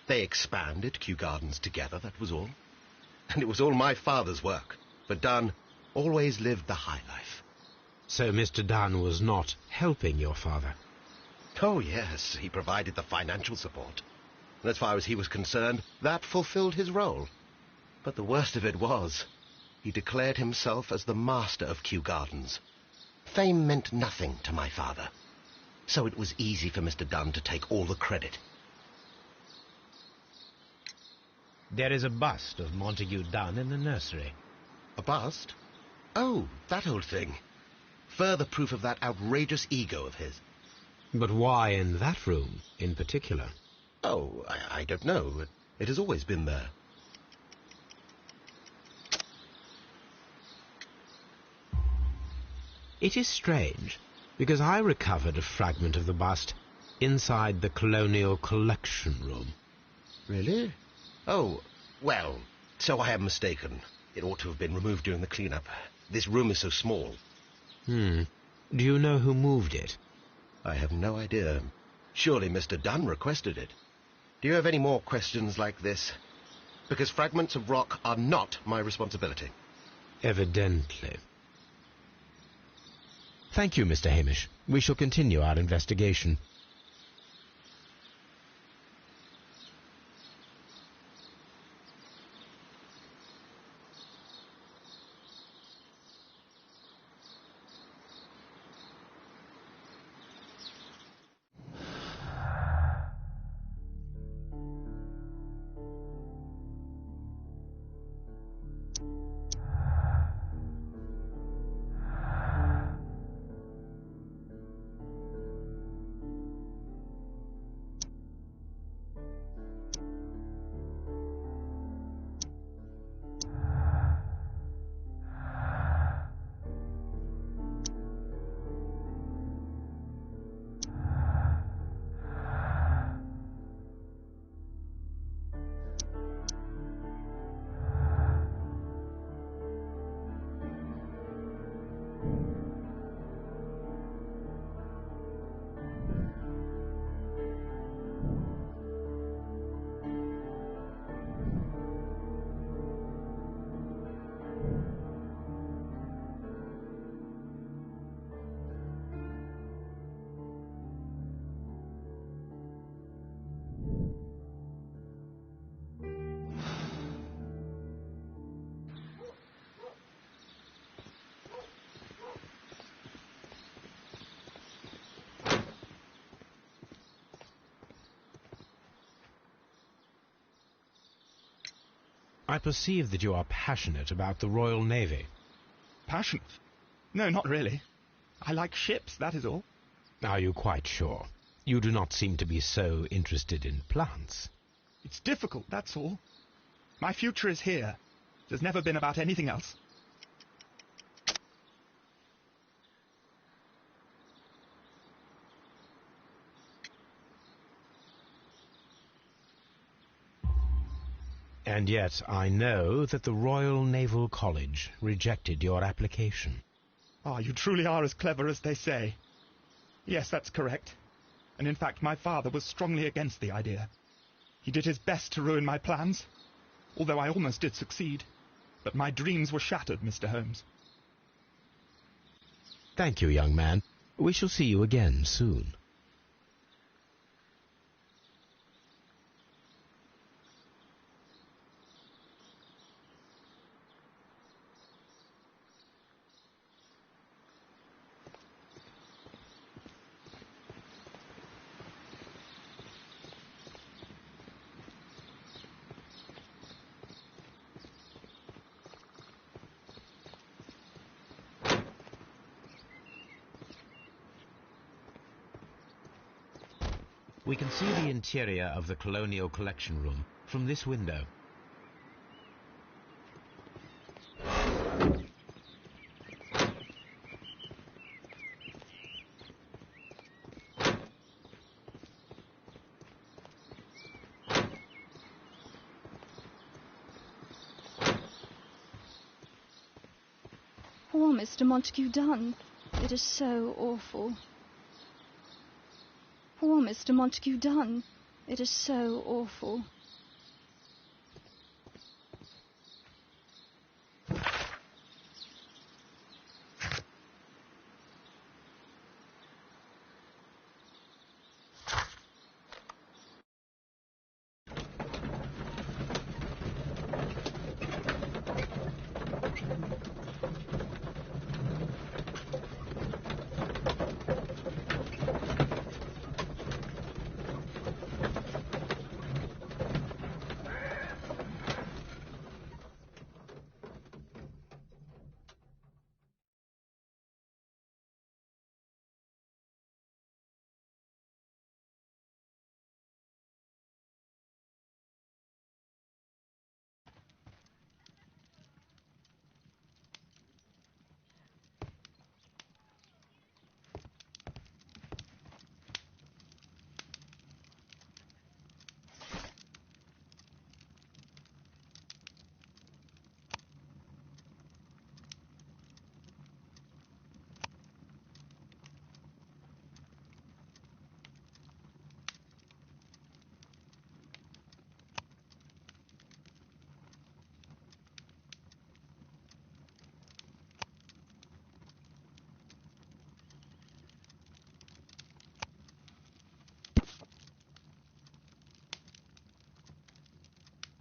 S3: They expanded Kew Gardens together, that was all. And it was all my father's work. But Dunn always lived the high life.
S2: So Mr. Dunn was not helping your father?
S3: Oh, yes, he provided the financial support. And as far as he was concerned, that fulfilled his role. But the worst of it was, he declared himself as the master of Kew Gardens. Fame meant nothing to my father, so it was easy for Mr. Dunn to take all the credit.
S2: There is a bust of Montague Dunn in the nursery.
S3: A bust? Oh, that old thing. Further proof of that outrageous ego of his.
S2: But why in that room in particular?
S3: Oh, I don't know. It has always been there.
S2: It is strange, because I recovered a fragment of the bust inside the Colonial Collection Room.
S3: Really? Oh, well, so I am mistaken. It ought to have been removed during the clean-up. This room is so small.
S2: Do you know who moved it?
S3: I have no idea. Surely Mr. Dunn requested it. Do you have any more questions like this? Because fragments of rock are not my responsibility.
S2: Evidently. Thank you, Mr. Hamish. We shall continue our investigation. I perceive that you are passionate about the Royal Navy.
S4: Passionate? No, not really. I like ships, that is all.
S2: Are you quite sure? You do not seem to be so interested in plants.
S4: It's difficult, that's all. My future is here. It has never been about anything else.
S2: And yet I know that the Royal Naval College rejected your application.
S4: Ah, you truly are as clever as they say. Yes, that's correct. And in fact, my father was strongly against the idea. He did his best to ruin my plans, although I almost did succeed. But my dreams were shattered, Mr. Holmes.
S2: Thank you, young man. We shall see you again soon. We can see the interior of the Colonial Collection Room from this window.
S5: Poor Mr. Montague Dunn. It is so awful. Poor Mr. Montague Dunn. It is so awful.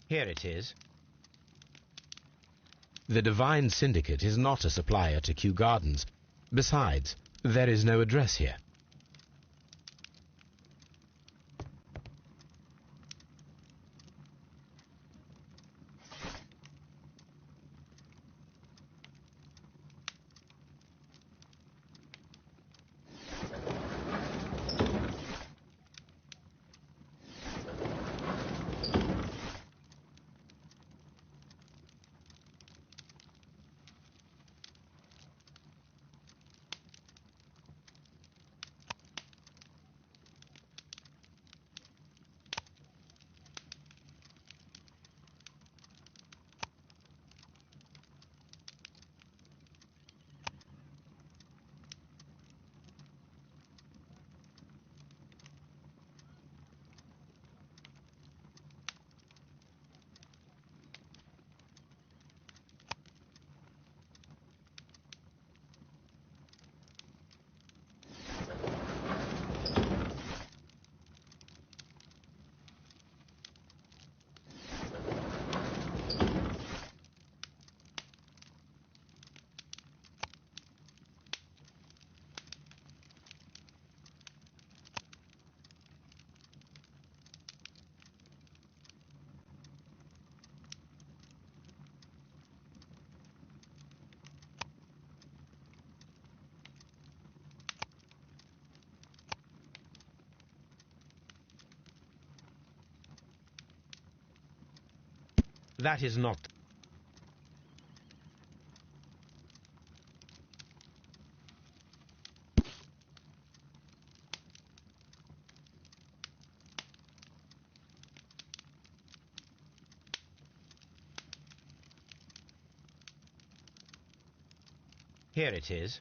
S2: Here it is. The Divine Syndicate is not a supplier to Kew Gardens. Besides, there is no address here. That is not... Here it is.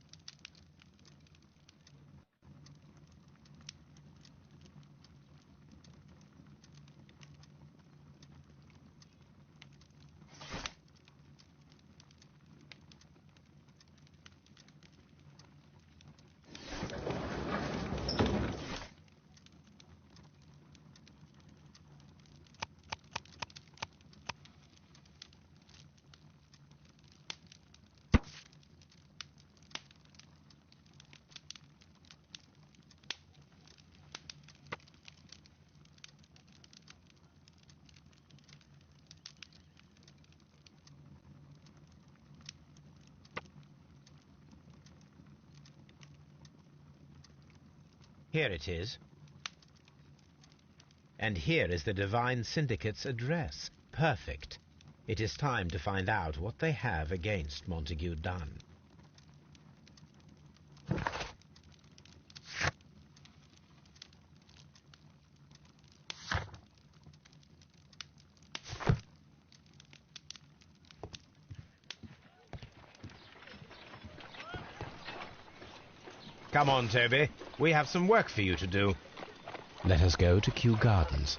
S2: Here it is. And here is the Divine Syndicate's address. Perfect. It is time to find out what they have against Montague Dunn. Come on, Toby. We have some work for you to do. Let us go to Kew Gardens.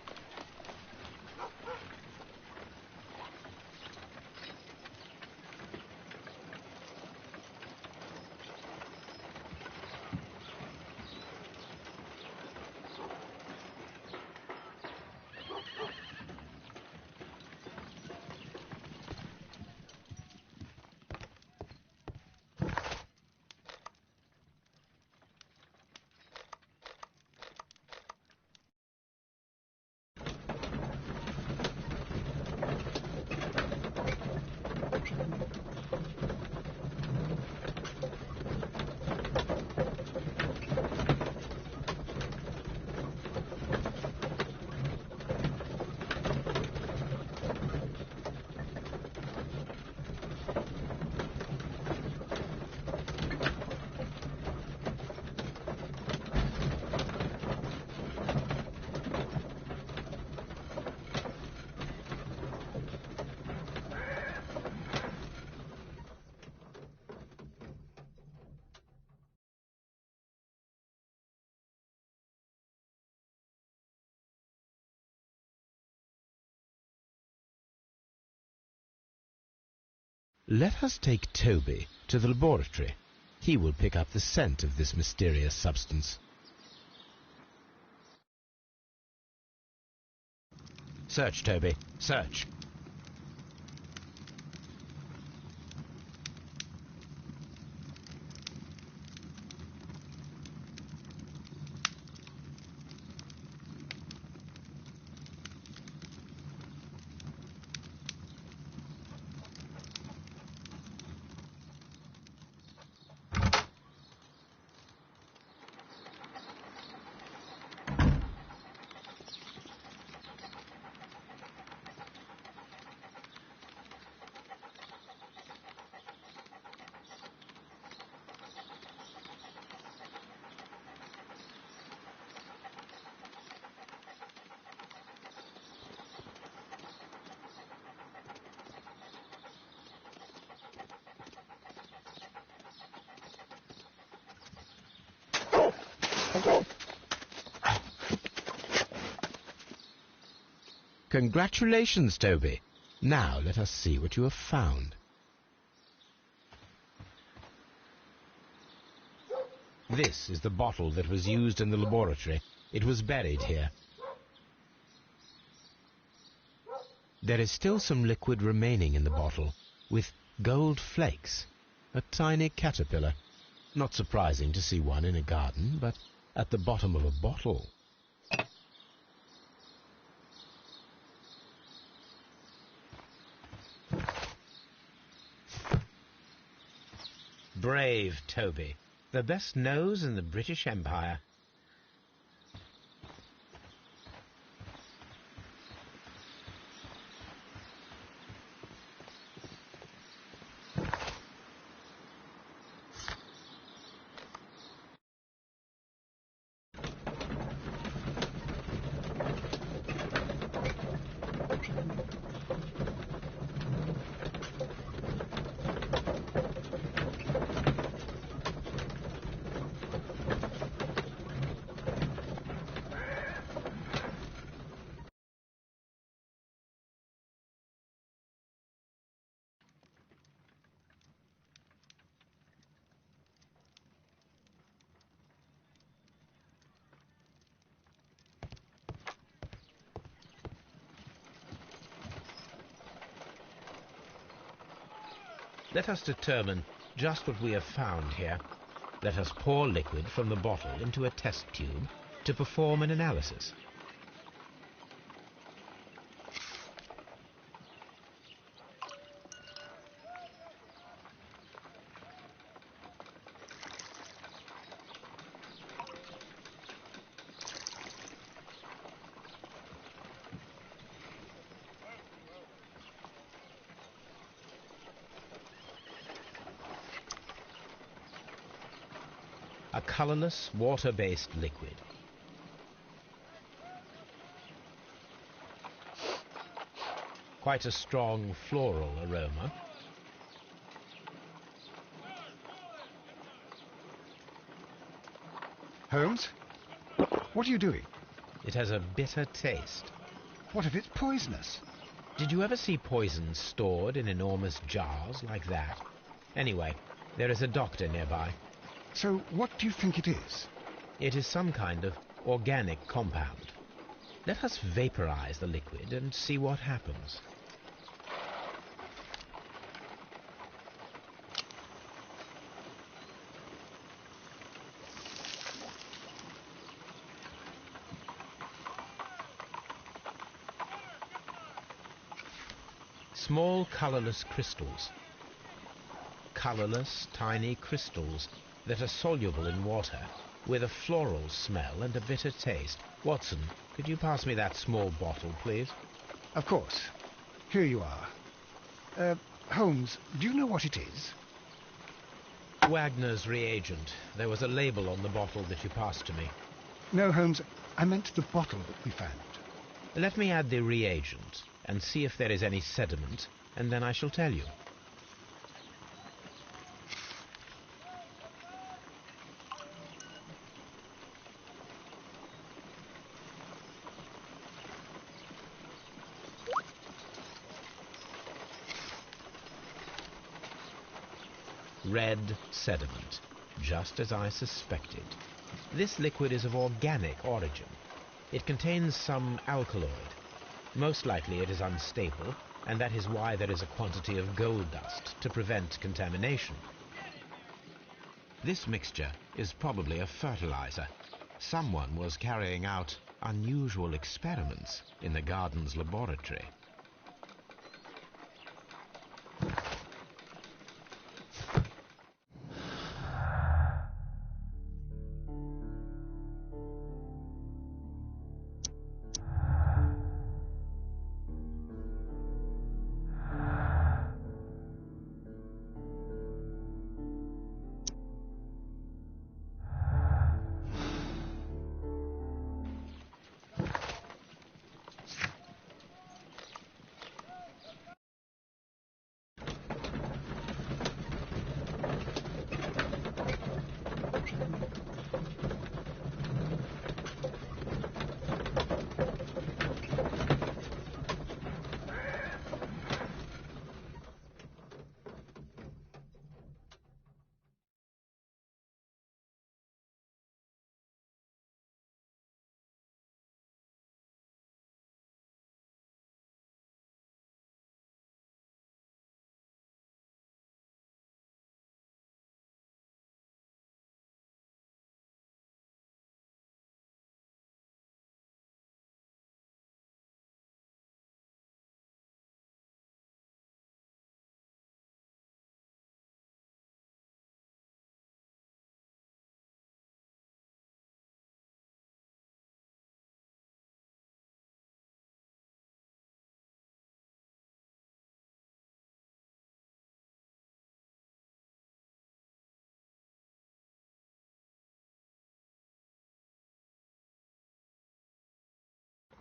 S2: Let us take Toby to the laboratory. He will pick up the scent of this mysterious substance. Search, Toby. Search. Congratulations, Toby. Now let us see what you have found. This is the bottle that was used in the laboratory. It was buried here. There is still some liquid remaining in the bottle, with gold flakes, a tiny caterpillar. Not surprising to see one in a garden, but at the bottom of a bottle. Brave Toby, the best nose in the British Empire. Let us determine just what we have found here. Let us pour liquid from the bottle into a test tube to perform an analysis. A colorless, water-based liquid. Quite a strong floral aroma.
S1: Holmes? What are you doing?
S2: It has a bitter taste.
S1: What if it's poisonous?
S2: Did you ever see poison stored in enormous jars like that? Anyway, there is a doctor nearby.
S1: So what do you think it is?
S2: It is some kind of organic compound. Let us vaporize the liquid and see what happens. Small colorless crystals. Colorless, tiny crystals that are soluble in water, with a floral smell and a bitter taste. Watson, could you pass me that small bottle, please?
S1: Of course. Here you are. Holmes, do you know what it is?
S2: Wagner's reagent. There was a label on the bottle that you passed to me.
S1: No, Holmes, I meant the bottle that we found.
S2: Let me add the reagent and see if there is any sediment, and then I shall tell you. Red sediment, just as I suspected. This liquid is of organic origin. It contains some alkaloid. Most likely it is unstable, and that is why there is a quantity of gold dust to prevent contamination. This mixture is probably a fertilizer. Someone was carrying out unusual experiments in the garden's laboratory.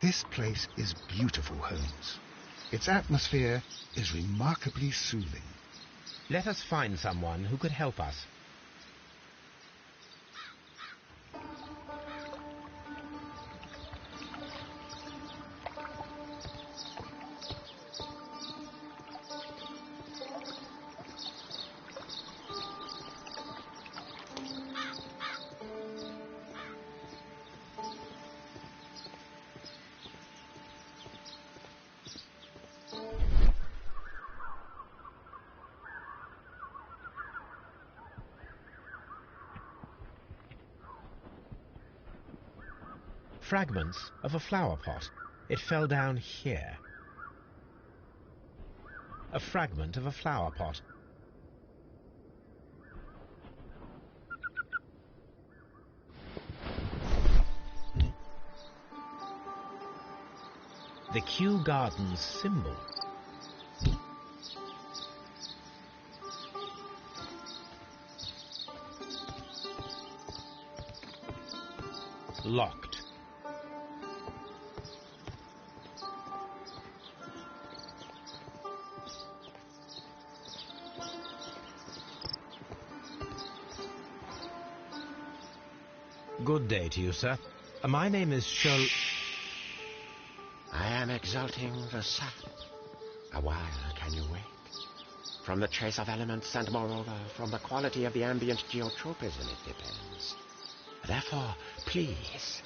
S1: This place is beautiful, Holmes. Its atmosphere is remarkably soothing.
S2: Let us find someone who could help us. Fragments of a flower pot. It fell down here. A fragment of a flower pot. The Kew Gardens symbol. Locked. Good day to you, sir. My name is
S3: I am exalting the sap. A while can you wait? From the trace of elements and moreover from the quality of the ambient geotropism it depends. Therefore, please,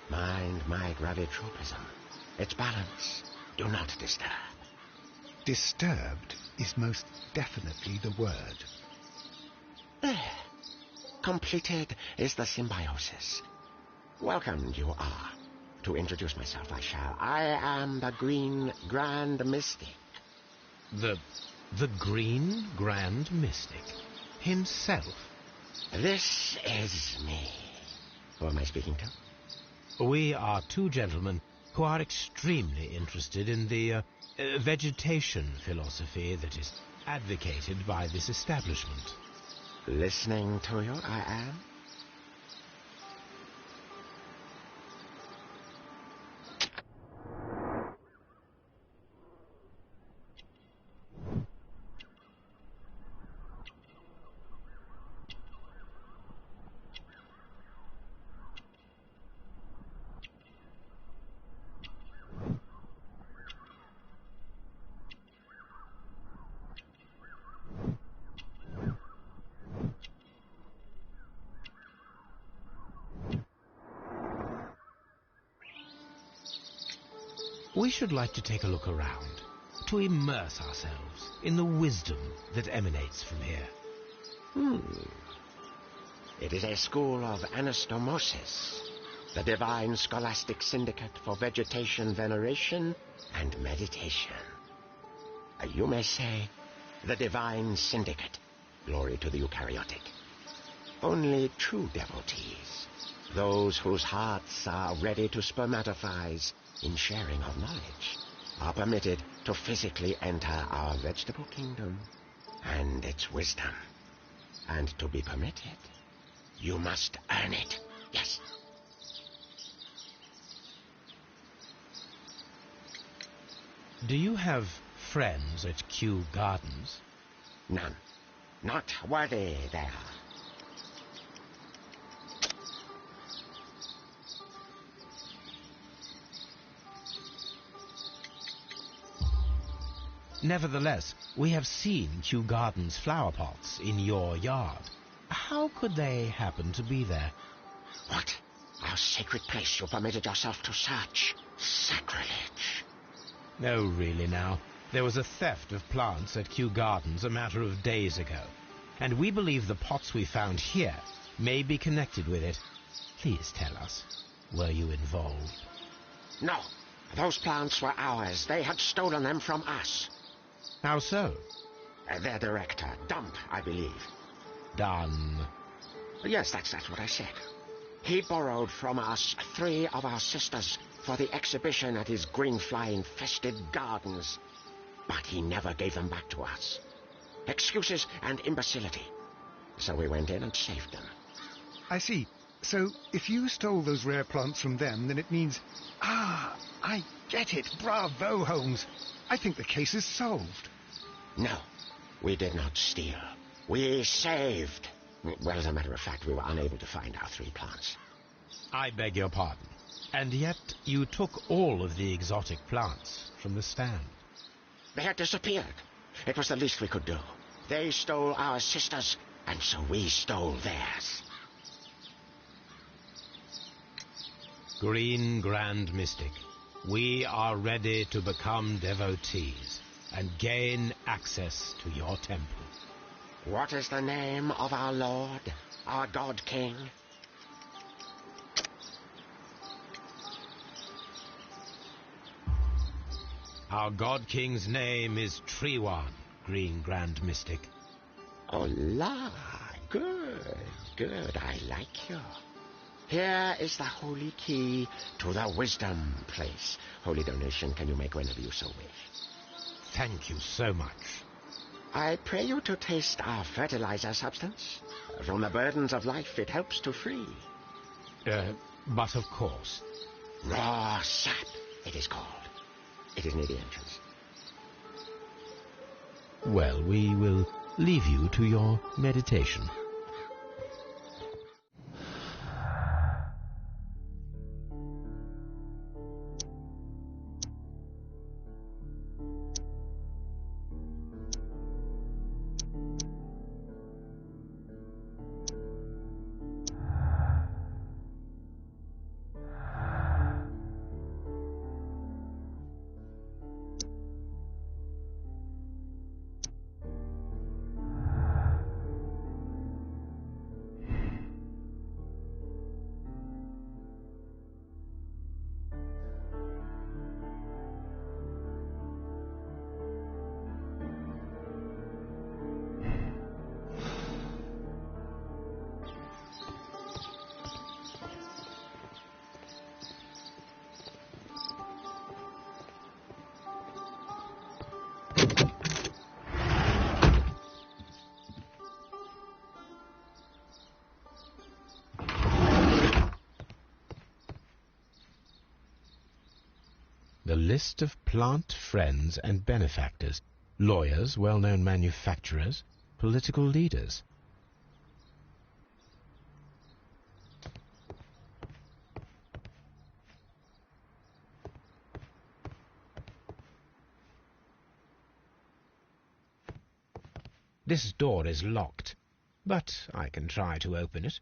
S3: mind my gravitropism. Its balance. Do not disturb.
S1: Disturbed is most definitely the word.
S3: There. Completed is the symbiosis. Welcome you are. To introduce myself, I shall. I am the Green Grand Mystic.
S2: The Green Grand Mystic himself.
S3: This is me. Who am I speaking to?
S2: We are two gentlemen who are extremely interested in the vegetation philosophy that is advocated by this establishment.
S3: Listening to you, I am.
S2: We should like to take a look around, to immerse ourselves in the wisdom that emanates from here.
S3: It is a school of anastomosis, the divine scholastic syndicate for vegetation veneration and meditation. You may say, the divine syndicate, glory to the eukaryotic. Only true devotees, those whose hearts are ready to spermatophize in sharing of knowledge, are permitted to physically enter our vegetable kingdom and its wisdom. And to be permitted, you must earn it. Yes.
S2: Do you have friends at Kew Gardens?
S3: None. Not worthy they are.
S2: Nevertheless, we have seen Kew Gardens flower pots in your yard. How could they happen to be there?
S3: What? Our sacred place you permitted yourself to search? Sacrilege.
S2: No, really now. There was a theft of plants at Kew Gardens a matter of days ago, and we believe the pots we found here may be connected with it. Please tell us, were you involved?
S3: No. Those plants were ours. They had stolen them from us.
S2: How so?
S3: Their director, Dump, I believe.
S2: Done.
S3: Yes, that's what I said. He borrowed from us 3 of our sisters for the exhibition at his green-fly-infested gardens. But he never gave them back to us. Excuses and imbecility. So we went in and saved them.
S1: I see. So, if you stole those rare plants from them, then it means... Ah, I get it. Bravo, Holmes. I think the case is solved.
S3: No, we did not steal. We saved. Well, as a matter of fact, we were unable to find our 3 plants.
S2: I beg your pardon. And yet you took all of the exotic plants from the stand.
S3: They had disappeared. It was the least we could do. They stole our sisters, and so we stole theirs.
S2: Green Grand Mystic, we are ready to become devotees and gain access to your temple.
S3: What is the name of our Lord, our God King?
S2: Our God King's name is Treewan, Green Grand Mystic.
S7: Oh, la. Good, good. I like you. Here is the holy key to the wisdom place. Holy donation can you make whenever you so wish.
S2: Thank you so much.
S7: I pray you to taste our fertilizer substance. From the burdens of life it helps to free.
S2: But of course.
S7: Raw sap, it is called. It is near the entrance.
S2: Well, we will leave you to your meditation. The list of plant friends and benefactors, lawyers, well-known manufacturers, political leaders. This door is locked, but I can try to open it.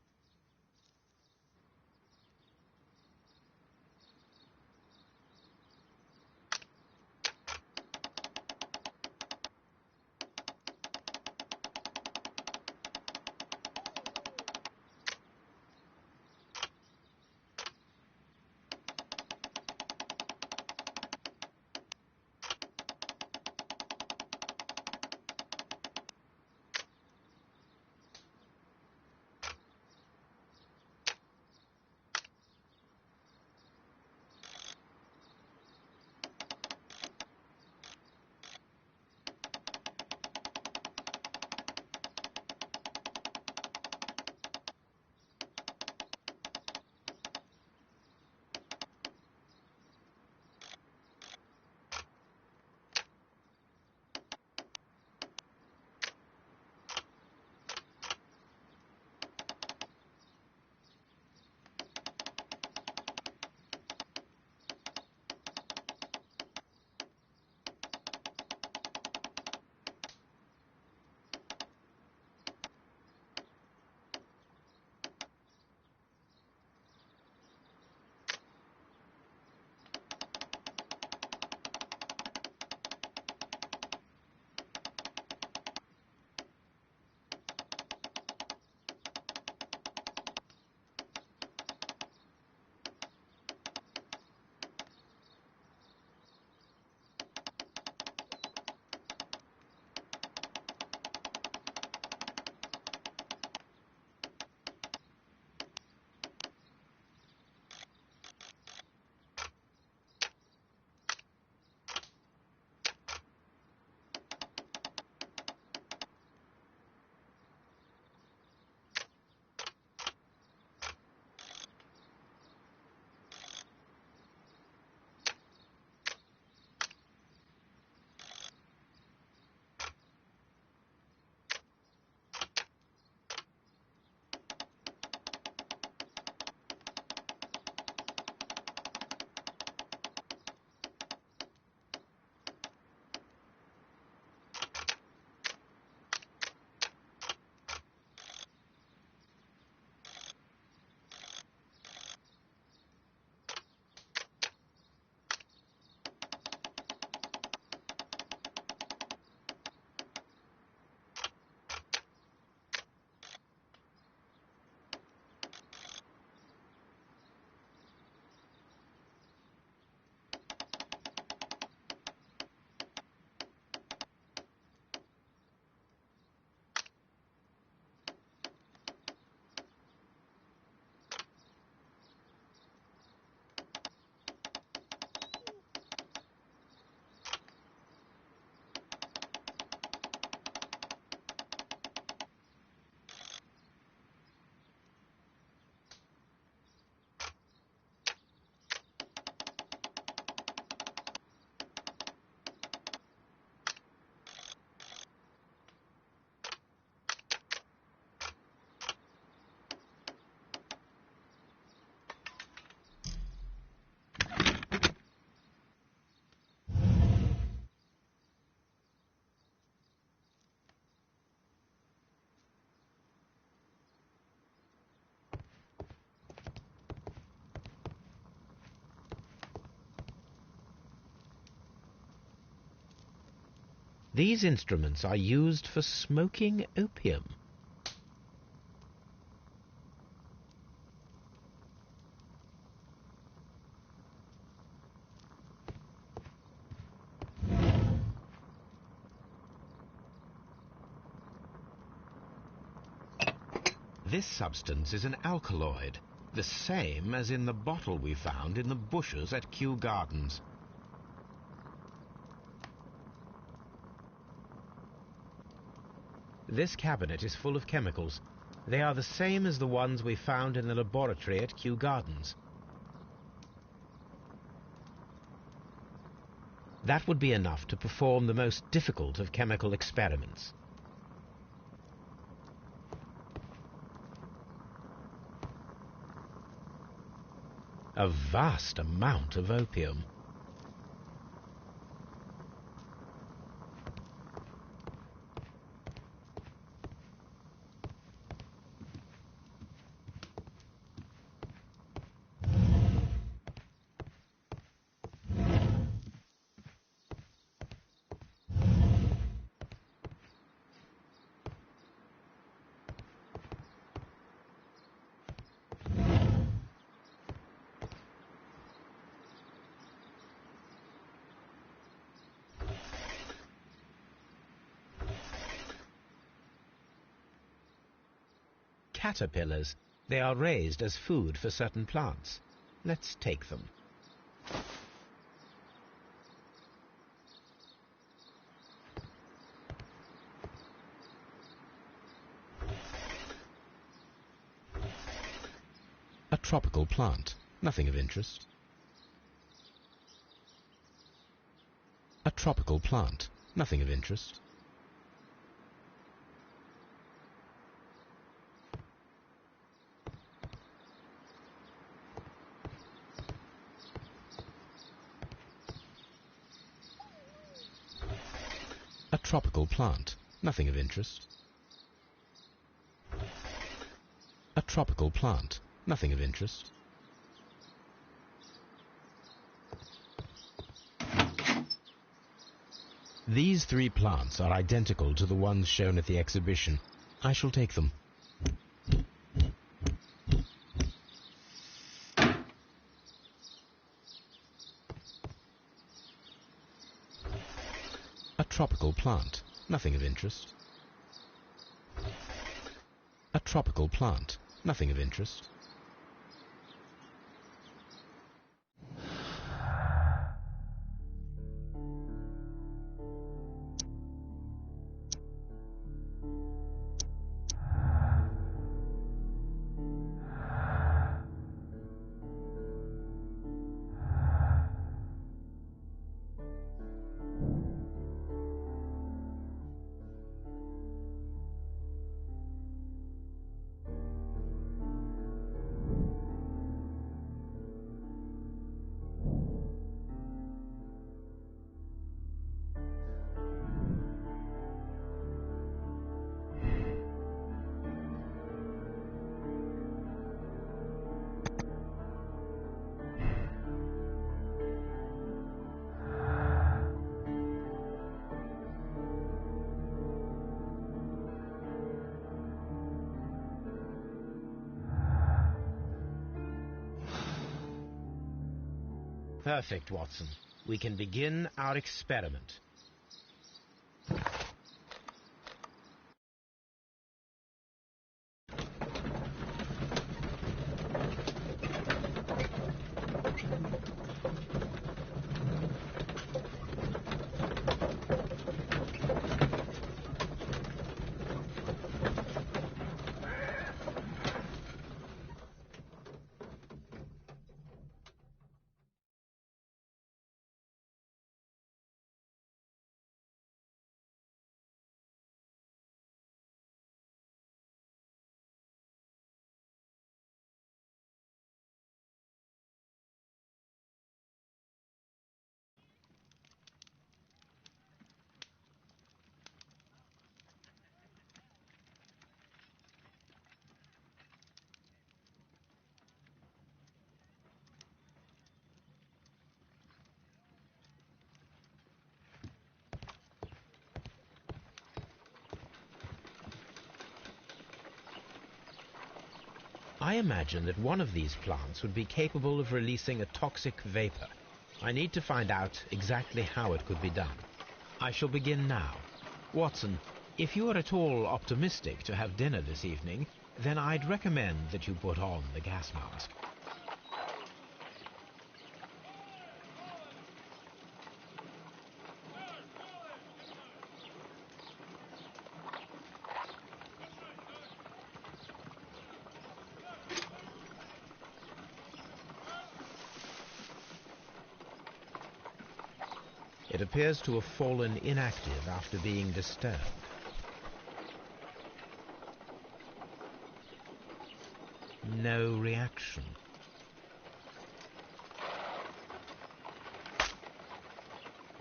S2: These instruments are used for smoking opium. This substance is an alkaloid, the same as in the bottle we found in the bushes at Kew Gardens. This cabinet is full of chemicals. They are the same as the ones we found in the laboratory at Kew Gardens. That would be enough to perform the most difficult of chemical experiments. A vast amount of opium. Caterpillars. They are raised as food for certain plants. Let's take them. A tropical plant. Nothing of interest. A tropical plant. Nothing of interest. A tropical plant. Nothing of interest. A tropical plant. Nothing of interest. These three plants are identical to the ones shown at the exhibition. I shall take them. A tropical plant. Nothing of interest. A tropical plant. Nothing of interest. Perfect, Watson. We can begin our experiment. I imagine that one of these plants would be capable of releasing a toxic vapor. I need to find out exactly how it could be done. I shall begin now. Watson, if you are at all optimistic to have dinner this evening, then I'd recommend that you put on the gas mask. It appears to have fallen inactive after being disturbed. No reaction.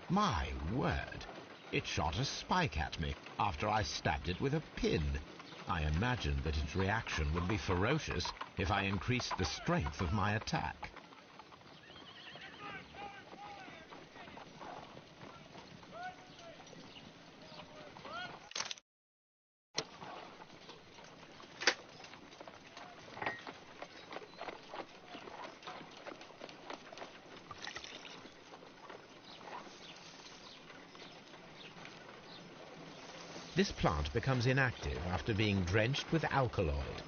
S8: My word! It shot a spike at me after I stabbed it with a pin. I imagined that its reaction would be ferocious if I increased the strength of my attack.
S2: This plant becomes inactive after being drenched with alkaloid.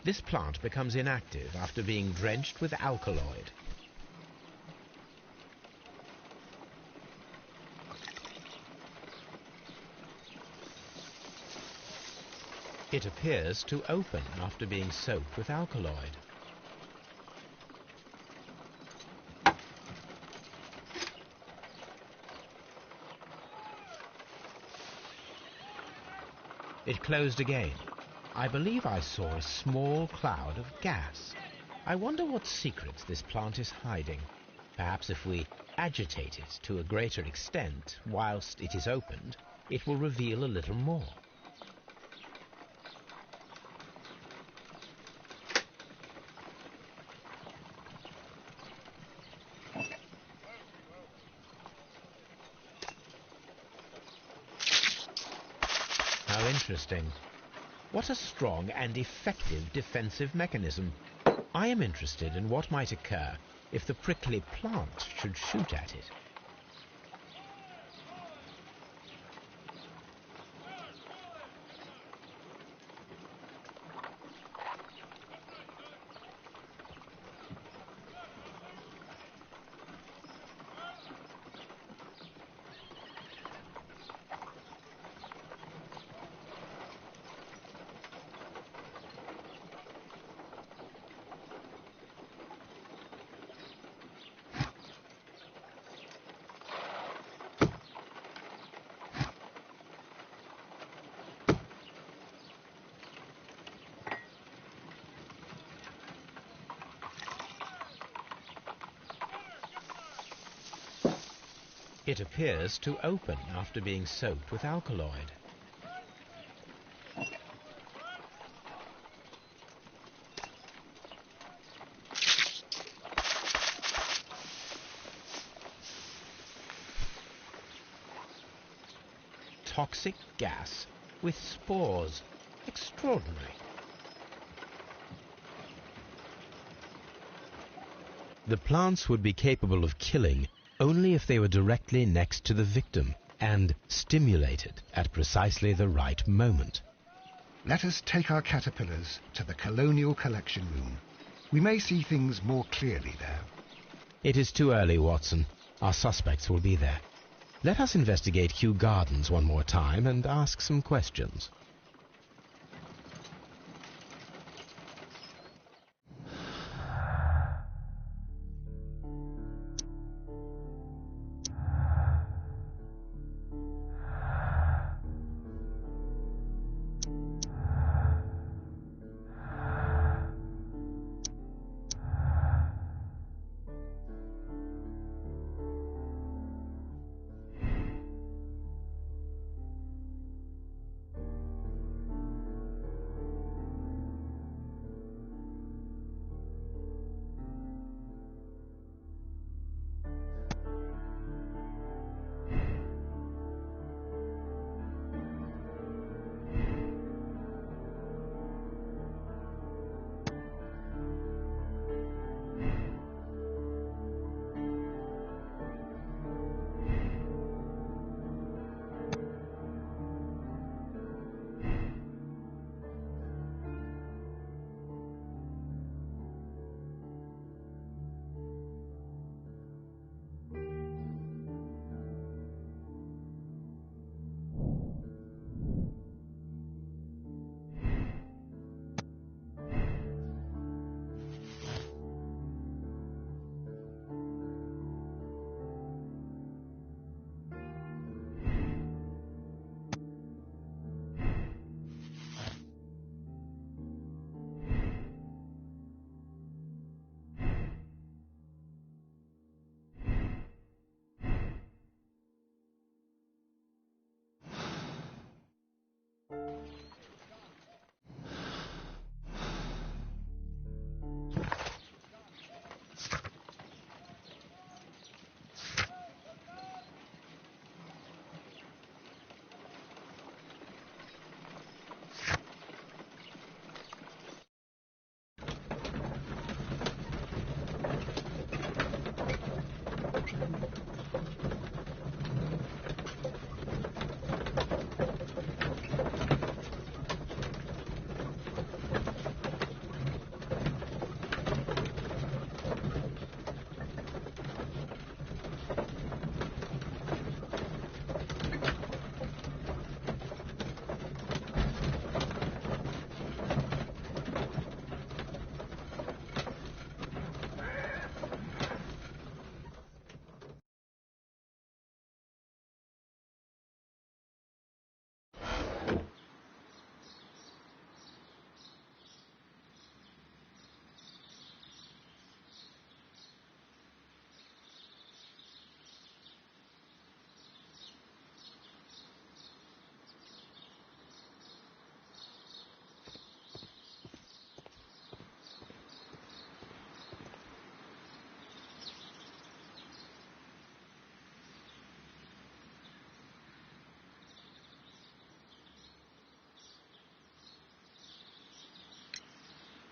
S2: This plant becomes inactive after being drenched with alkaloid. It appears to open after being soaked with alkaloid. It closed again. I believe I saw a small cloud of gas. I wonder what secrets this plant is hiding. Perhaps if we agitate it to a greater extent whilst it is opened, it will reveal a little more. How interesting. What a strong and effective defensive mechanism. I am interested in what might occur if the prickly plant should shoot at it. It appears to open after being soaked with alkaloid. Toxic gas with spores. Extraordinary. The plants would be capable of killing only if they were directly next to the victim and stimulated at precisely the right moment.
S1: Let us take our caterpillars to the Colonial Collection Room. We may see things more clearly there.
S2: It is too early, Watson. Our suspects will be there. Let us investigate Kew Gardens one more time and ask some questions.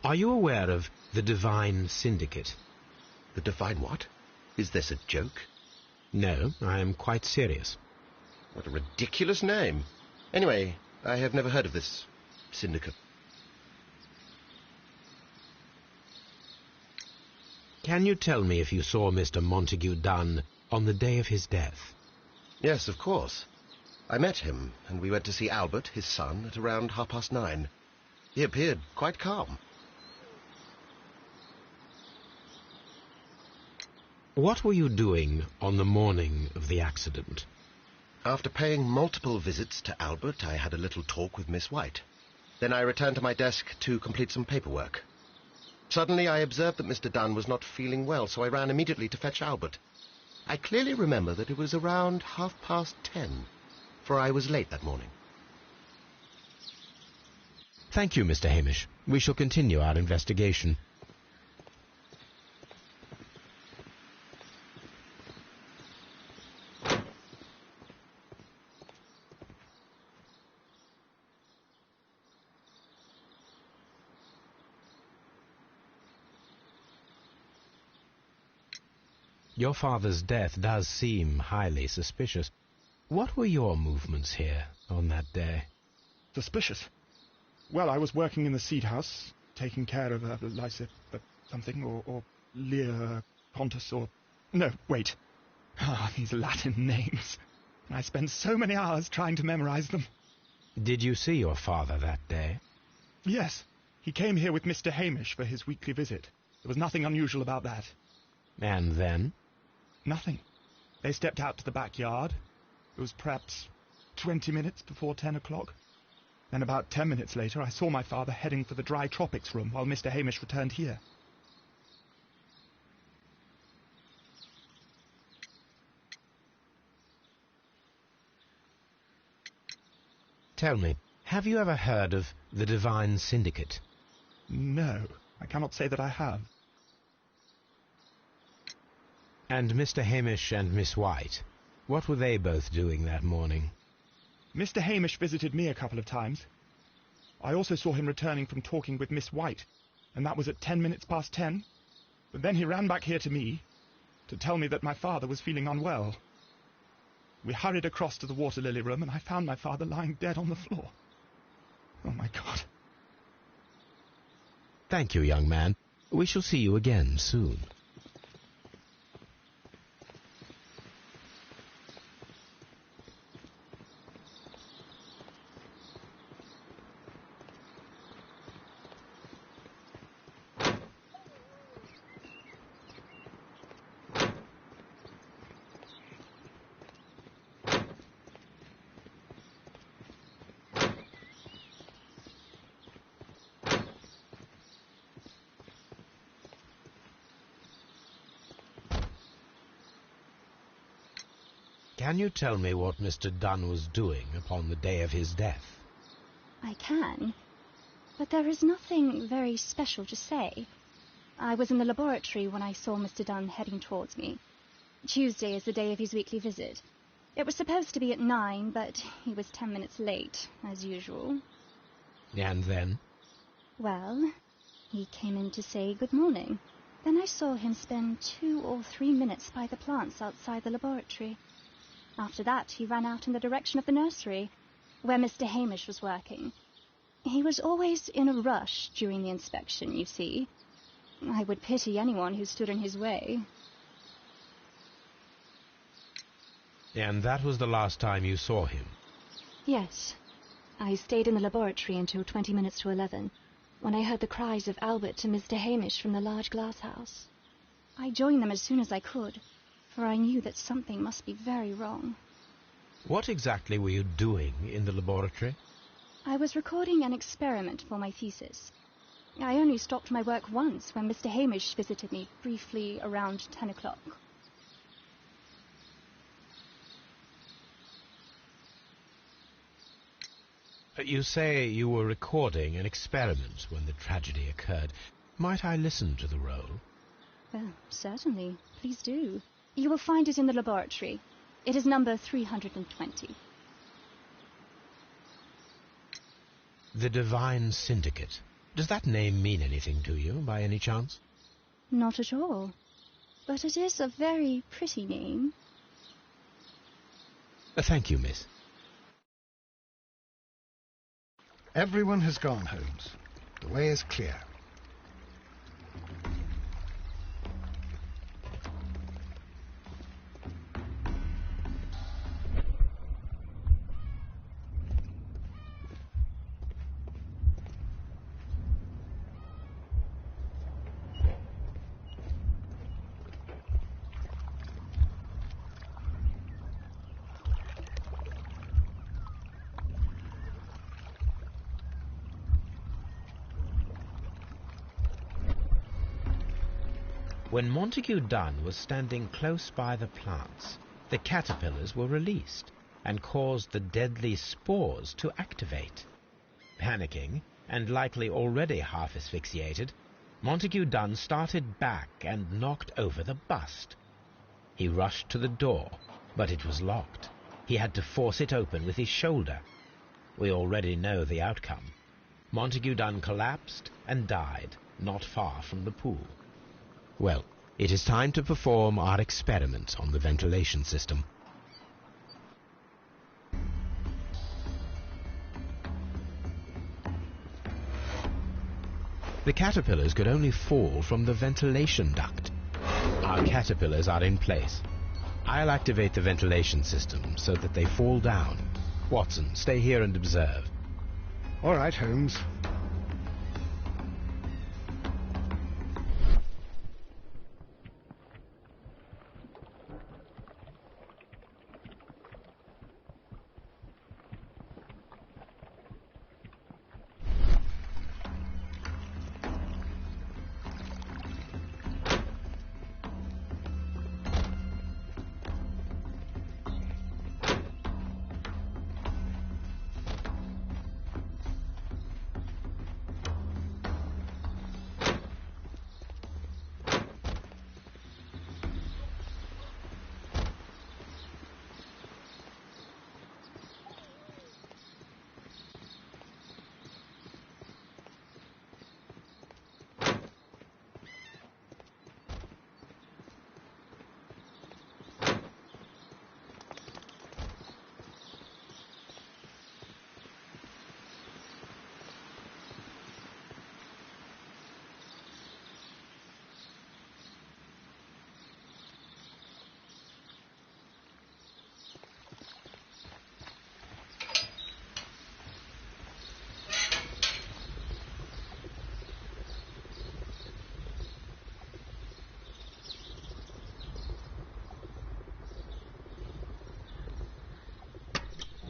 S2: Are you aware of the Divine Syndicate?
S3: The Divine what? Is this a joke?
S2: No, I am quite serious.
S3: What a ridiculous name. Anyway, I have never heard of this syndicate.
S2: Can you tell me if you saw Mr. Montague Dunn on the day of his death?
S3: Yes, of course. I met him, and we went to see Albert, his son, at around 9:30. He appeared quite calm.
S2: What were you doing on the morning of the accident?
S3: After paying multiple visits to Albert, I had a little talk with Miss White. Then I returned to my desk to complete some paperwork. Suddenly I observed that Mr. Dunn was not feeling well, so I ran immediately to fetch Albert. I clearly remember that it was around 10:30, for I was late that morning.
S2: Thank you, Mr. Hamish. We shall continue our investigation. Your father's death does seem highly suspicious. What were your movements here on that day?
S4: Suspicious? Well, I was working in the seed house, taking care of Lysa something, or Lear Pontus, or... No, wait. These Latin names. I spent so many hours trying to memorize them.
S2: Did you see your father that day?
S4: Yes. He came here with Mr. Hamish for his weekly visit. There was nothing unusual about that.
S2: And then?
S4: Nothing. They stepped out to the backyard. It was perhaps 20 minutes before 10 o'clock. Then about 10 minutes later, I saw my father heading for the dry tropics room while Mr. Hamish returned here.
S2: Tell me, have you ever heard of the Divine Syndicate?
S4: No, I cannot say that I have.
S2: And Mr. Hamish and Miss White, what were they both doing that morning?
S4: Mr. Hamish visited me a couple of times. I also saw him returning from talking with Miss White, and that was at 10 minutes past 10. But then he ran back here to me to tell me that my father was feeling unwell. We hurried across to the water lily room, and I found my father lying dead on the floor. Oh, my God.
S2: Thank you, young man. We shall see you again soon. Can you tell me what Mr. Dunn was doing upon the day of his death?
S5: I can, but there is nothing very special to say. I was in the laboratory when I saw Mr. Dunn heading towards me. Tuesday is the day of his weekly visit. It was supposed to be at 9, but he was 10 minutes late, as usual.
S2: And then?
S5: Well, he came in to say good morning. Then I saw him spend 2 or 3 minutes by the plants outside the laboratory. After that, he ran out in the direction of the nursery, where Mr. Hamish was working. He was always in a rush during the inspection, you see. I would pity anyone who stood in his way.
S2: And that was the last time you saw him?
S5: Yes. I stayed in the laboratory until 20 minutes to 11, when I heard the cries of Albert to Mr. Hamish from the large glass house. I joined them as soon as I could, for I knew that something must be very wrong.
S2: What exactly were you doing in the laboratory?
S5: I was recording an experiment for my thesis. I only stopped my work once when Mr. Hamish visited me briefly around 10 o'clock.
S2: You say you were recording an experiment when the tragedy occurred. Might I listen to the roll?
S5: Well, certainly. Please do. You will find it in the laboratory. It is number 320.
S2: The Divine Syndicate. Does that name mean anything to you, by any chance?
S5: Not at all. But it is a very pretty name.
S2: Thank you, miss.
S1: Everyone has gone, Holmes. The way is clear.
S2: When Montague Dunn was standing close by the plants, the caterpillars were released and caused the deadly spores to activate. Panicking, and likely already half asphyxiated, Montague Dunn started back and knocked over the bust. He rushed to the door, but it was locked. He had to force it open with his shoulder. We already know the outcome. Montague Dunn collapsed and died not far from the pool. Well, it is time to perform our experiment on the ventilation system. The caterpillars could only fall from the ventilation duct. Our caterpillars are in place. I'll activate the ventilation system so that they fall down. Watson, stay here and observe.
S1: All right, Holmes.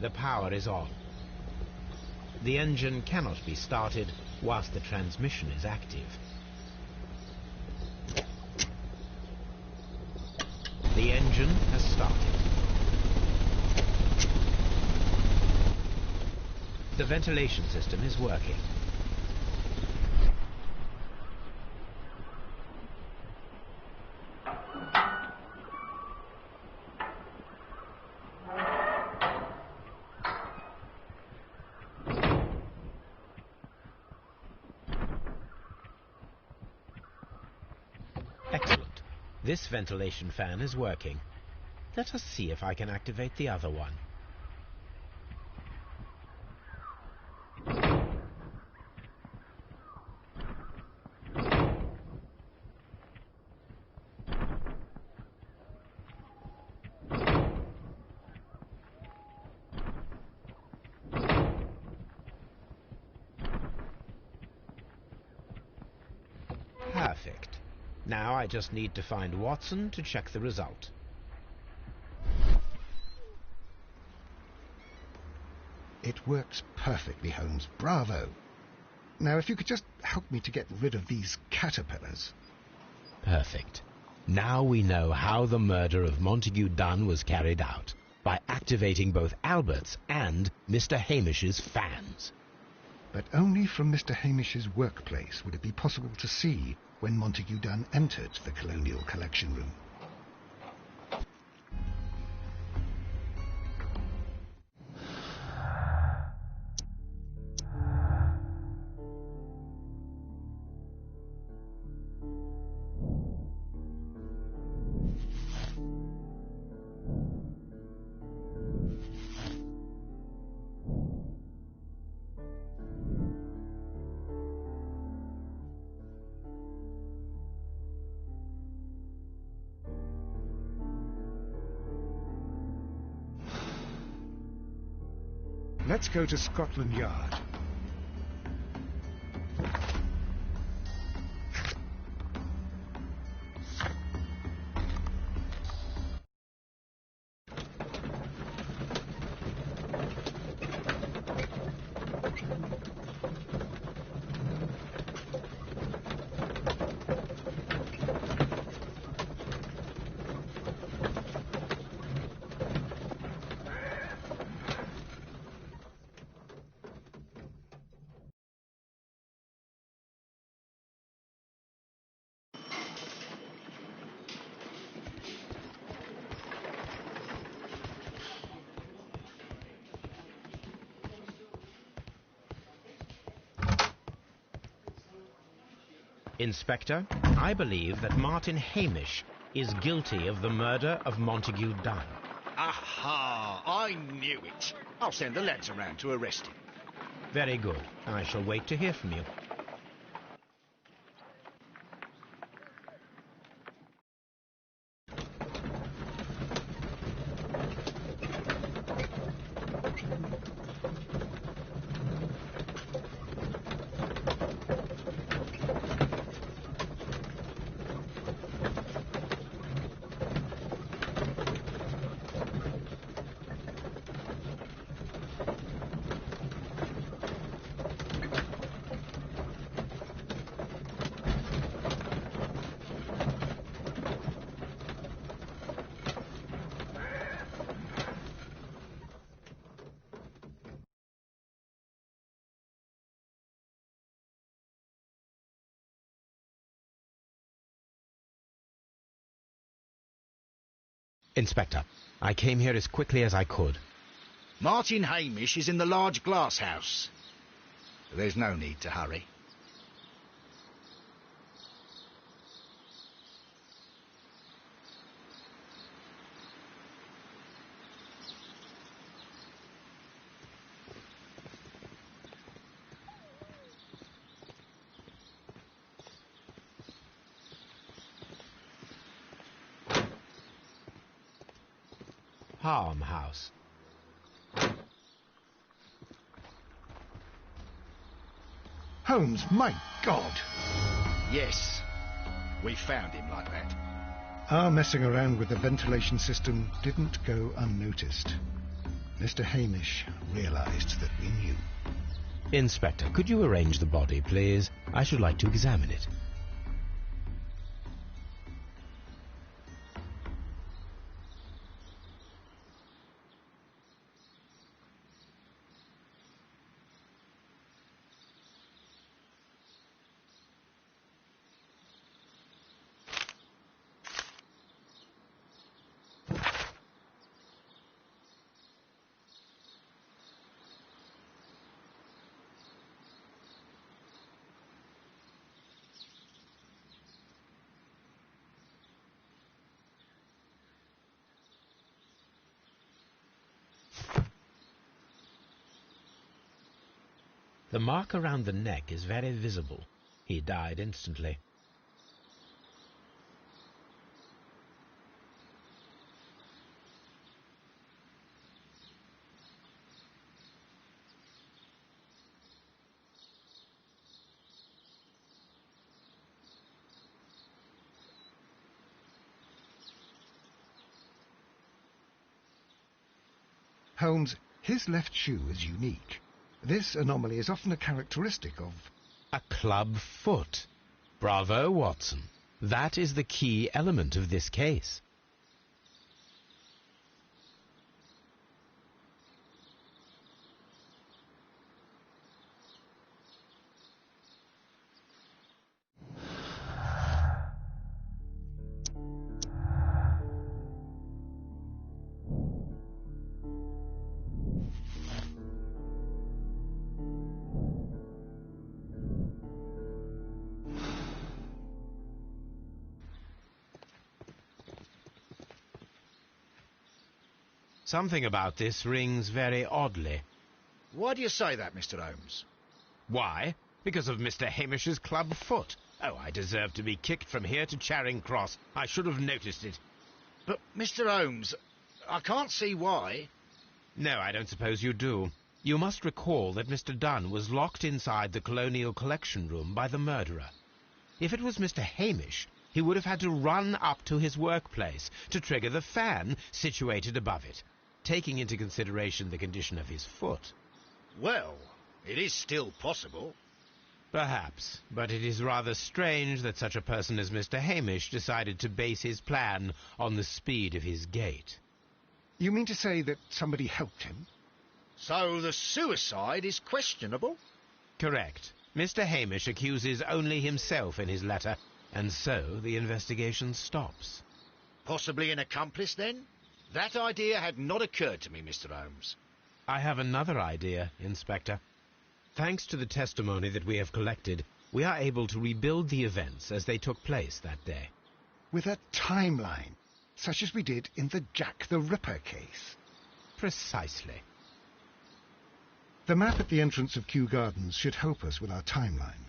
S2: The power is on. The engine cannot be started whilst the transmission is active. The engine has started. The ventilation system is working. Excellent. This ventilation fan is working. Let us see if I can activate the other one. Perfect. Now I just need to find Watson to check the result.
S1: It works perfectly, Holmes. Bravo. Now, if you could just help me to get rid of these caterpillars.
S2: Perfect. Now we know how the murder of Montague Dunn was carried out, by activating both Albert's and Mr. Hamish's fans.
S1: But only from Mr. Hamish's workplace would it be possible to see when Montague Dunn entered the Colonial Collection Room. Let's go to Scotland Yard.
S2: Inspector, I believe that Martin Hamish is guilty of the murder of Montague Dunn.
S9: Aha! I knew it. I'll send the lads around to arrest him.
S2: Very good. I shall wait to hear from you. Inspector, I came here as quickly as I could.
S9: Martin Hamish is in the large glass house. There's no need to hurry.
S2: Harm House.
S1: Holmes, my God!
S9: Yes, we found him like that.
S1: Our messing around with the ventilation system didn't go unnoticed. Mr. Hamish realized that we knew.
S2: Inspector, could you arrange the body, please? I should like to examine it. The mark around the neck is very visible. He died instantly.
S1: Holmes, his left shoe is unique. This anomaly is often a characteristic of...
S2: A club foot. Bravo, Watson. That is the key element of this case. Something about this rings very oddly.
S9: Why do you say that, Mr. Holmes?
S2: Why? Because of Mr. Hamish's club foot. Oh, I deserve to be kicked from here to Charing Cross. I should have noticed it.
S9: But, Mr. Holmes, I can't see why.
S2: No, I don't suppose you do. You must recall that Mr. Dunn was locked inside the Colonial Collection Room by the murderer. If it was Mr. Hamish, he would have had to run up to his workplace to trigger the fan situated above it, taking into consideration the condition of his foot.
S9: Well, it is still possible.
S2: Perhaps, but it is rather strange that such a person as Mr. Hamish decided to base his plan on the speed of his gait.
S1: You mean to say that somebody helped him?
S9: So the suicide is questionable?
S2: Correct. Mr. Hamish accuses only himself in his letter, and so the investigation stops.
S9: Possibly an accomplice, then? That idea had not occurred to me, Mr. Holmes.
S2: I have another idea, Inspector. Thanks to the testimony that we have collected, we are able to rebuild the events as they took place that day.
S1: With a timeline, such as we did in the Jack the Ripper case.
S2: Precisely.
S1: The map at the entrance of Kew Gardens should help us with our timeline.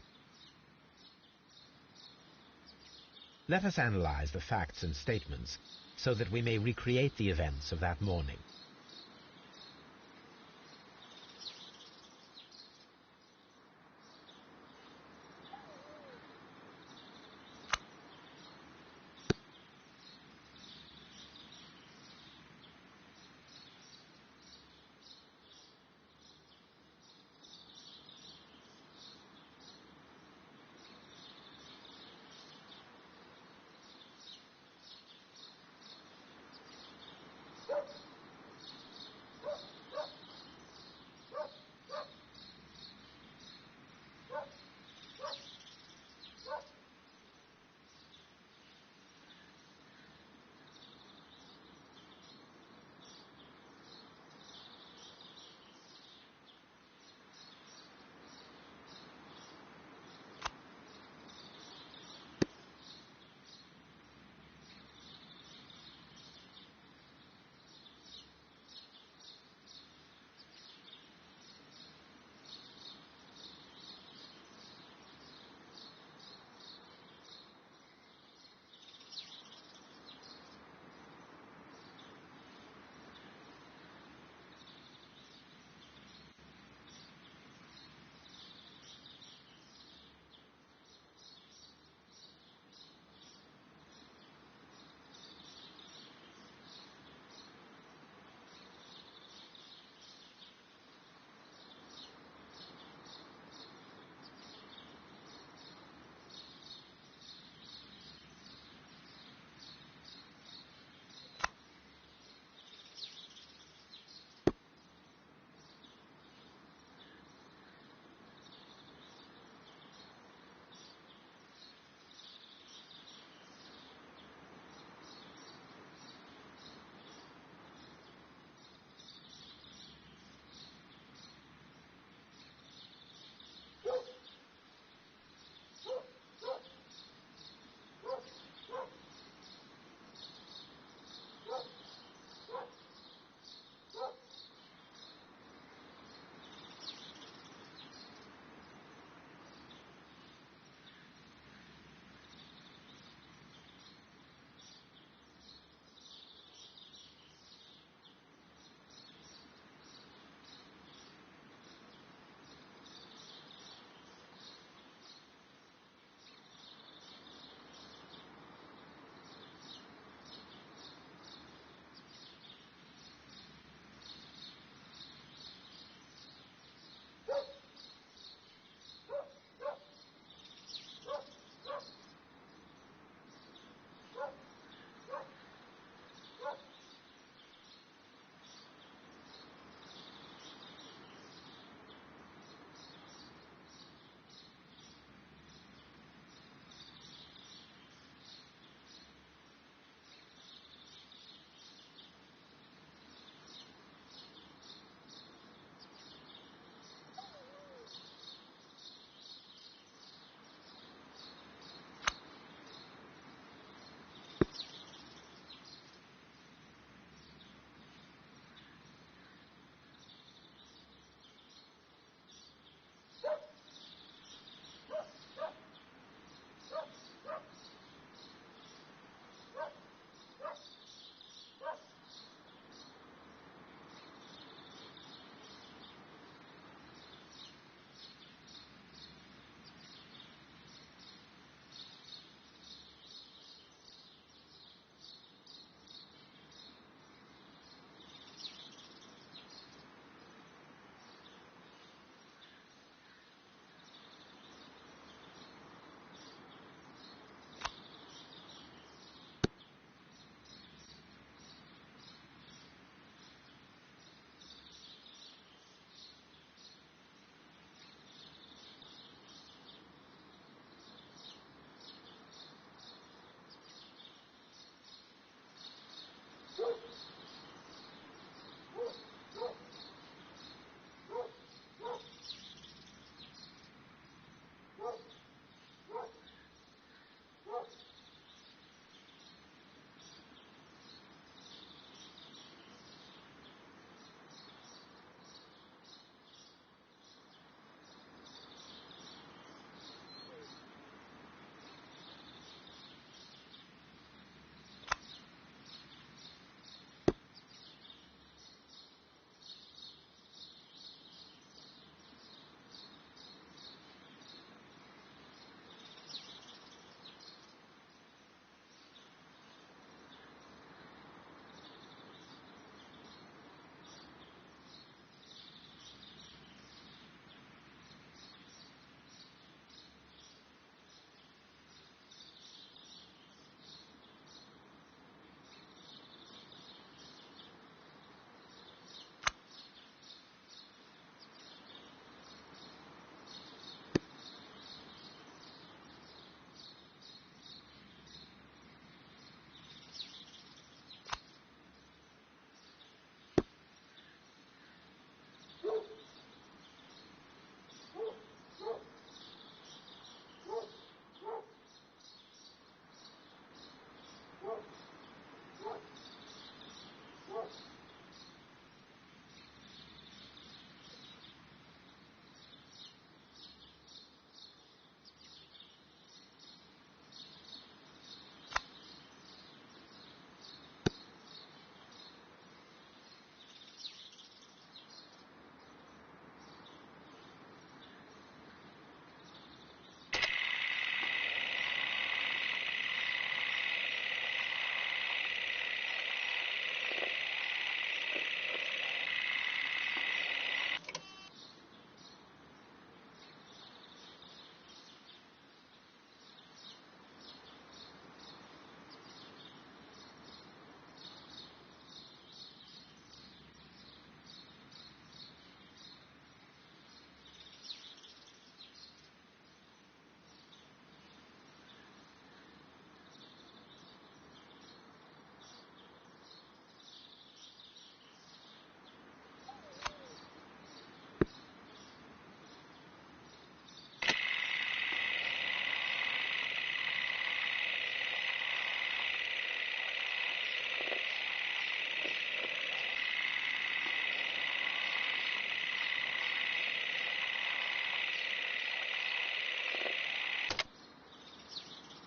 S2: Let us analyze the facts and statements so that we may recreate the events of that morning.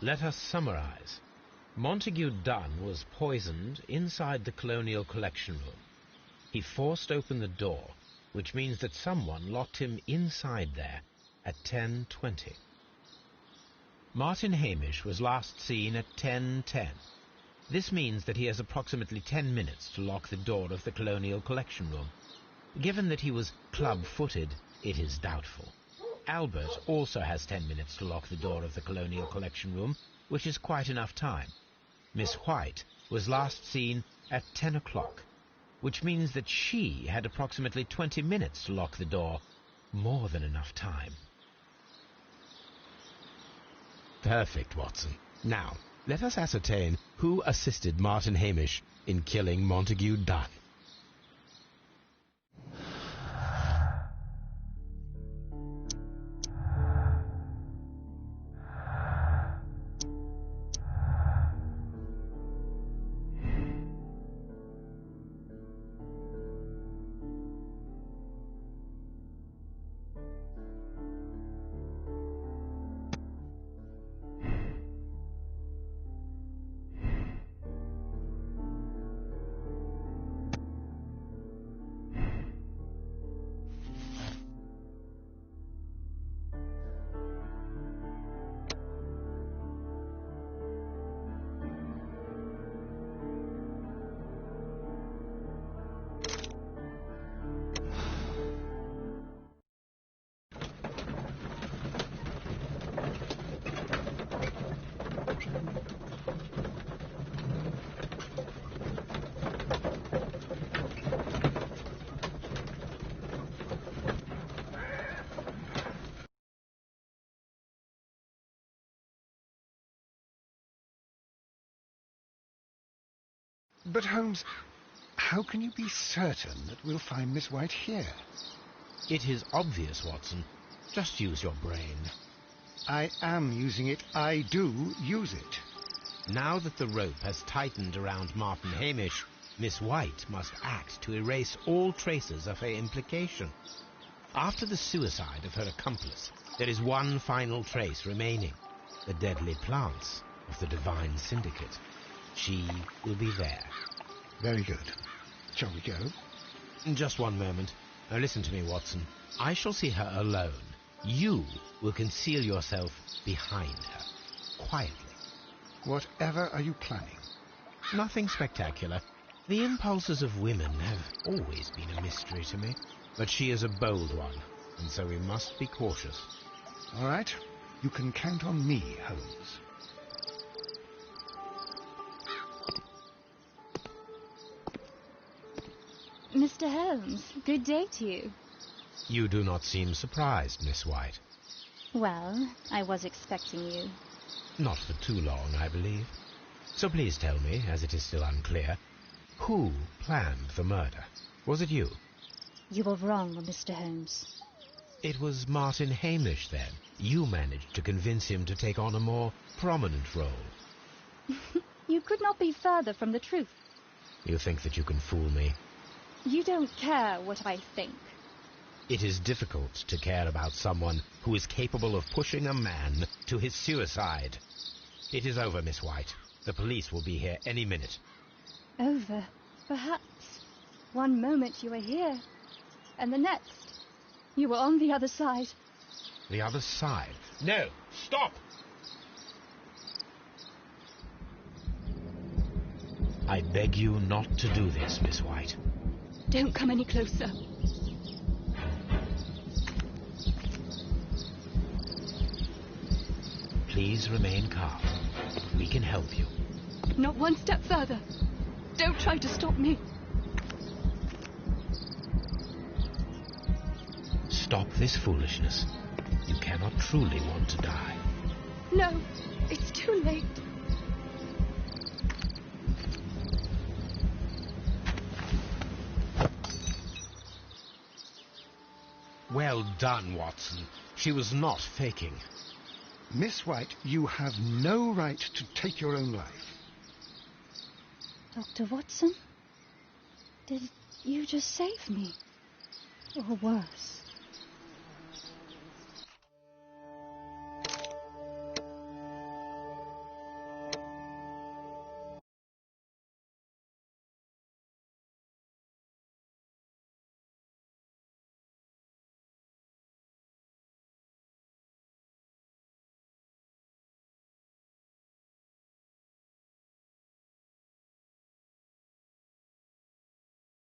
S2: let us summarize. Montague Dunn was poisoned inside the Colonial Collection Room. He forced open the door, which means that someone locked him inside there at 10:20. Martin Hamish was last seen at 10:10. This means that he has approximately 10 minutes to lock the door of the Colonial Collection Room. Given that he was club-footed, it is doubtful. Albert also has 10 minutes to lock the door of the Colonial Collection Room, which is quite enough time. Miss White was last seen at 10 o'clock, which means that she had approximately 20 minutes to lock the door. More than enough time. Perfect, Watson. Now, let us ascertain who assisted Martin Hamish in killing Montague Dunn.
S1: But, Holmes, how can you be certain that we'll find Miss White here?
S2: It is obvious, Watson. Just use your brain.
S1: I am using it. I do use it.
S2: Now that the rope has tightened around Martin Hamish, Miss White must act to erase all traces of her implication. After the suicide of her accomplice, there is one final trace remaining: the deadly plants of the Divine Syndicate. She will be there.
S1: Very good. Shall we go?
S2: Just one moment. Now listen to me, Watson. I shall see her alone. You will conceal yourself behind her, quietly.
S1: Whatever are you planning?
S2: Nothing spectacular. The impulses of women have always been a mystery to me. But she is a bold one, and so we must be cautious.
S1: All right. You can count on me, Holmes.
S5: Mr. Holmes, good day to you.
S2: You do not seem surprised, Miss White.
S5: Well, I was expecting you.
S2: Not for too long, I believe. So please tell me, as it is still unclear, who planned the murder? Was it you?
S5: You were wrong, Mr. Holmes.
S2: It was Martin Hamish, then. You managed to convince him to take on a more prominent role.
S5: You could not be further from the truth.
S2: You think that you can fool me?
S5: You don't care what I think.
S2: It is difficult to care about someone who is capable of pushing a man to his suicide. It is over, Miss White. The police will be here any minute.
S5: Over, perhaps. One moment you were here, and the next, you were on the other side.
S2: The other side? No! Stop! I beg you not to do this, Miss White.
S5: Don't come any closer.
S2: Please remain calm. We can help you.
S5: Not one step further. Don't try to stop me.
S2: Stop this foolishness. You cannot truly want to die.
S5: No, it's too late.
S2: Well done, Watson. She was not faking.
S1: Miss White, you have no right to take your own life.
S5: Dr. Watson? Did you just save me? Or worse?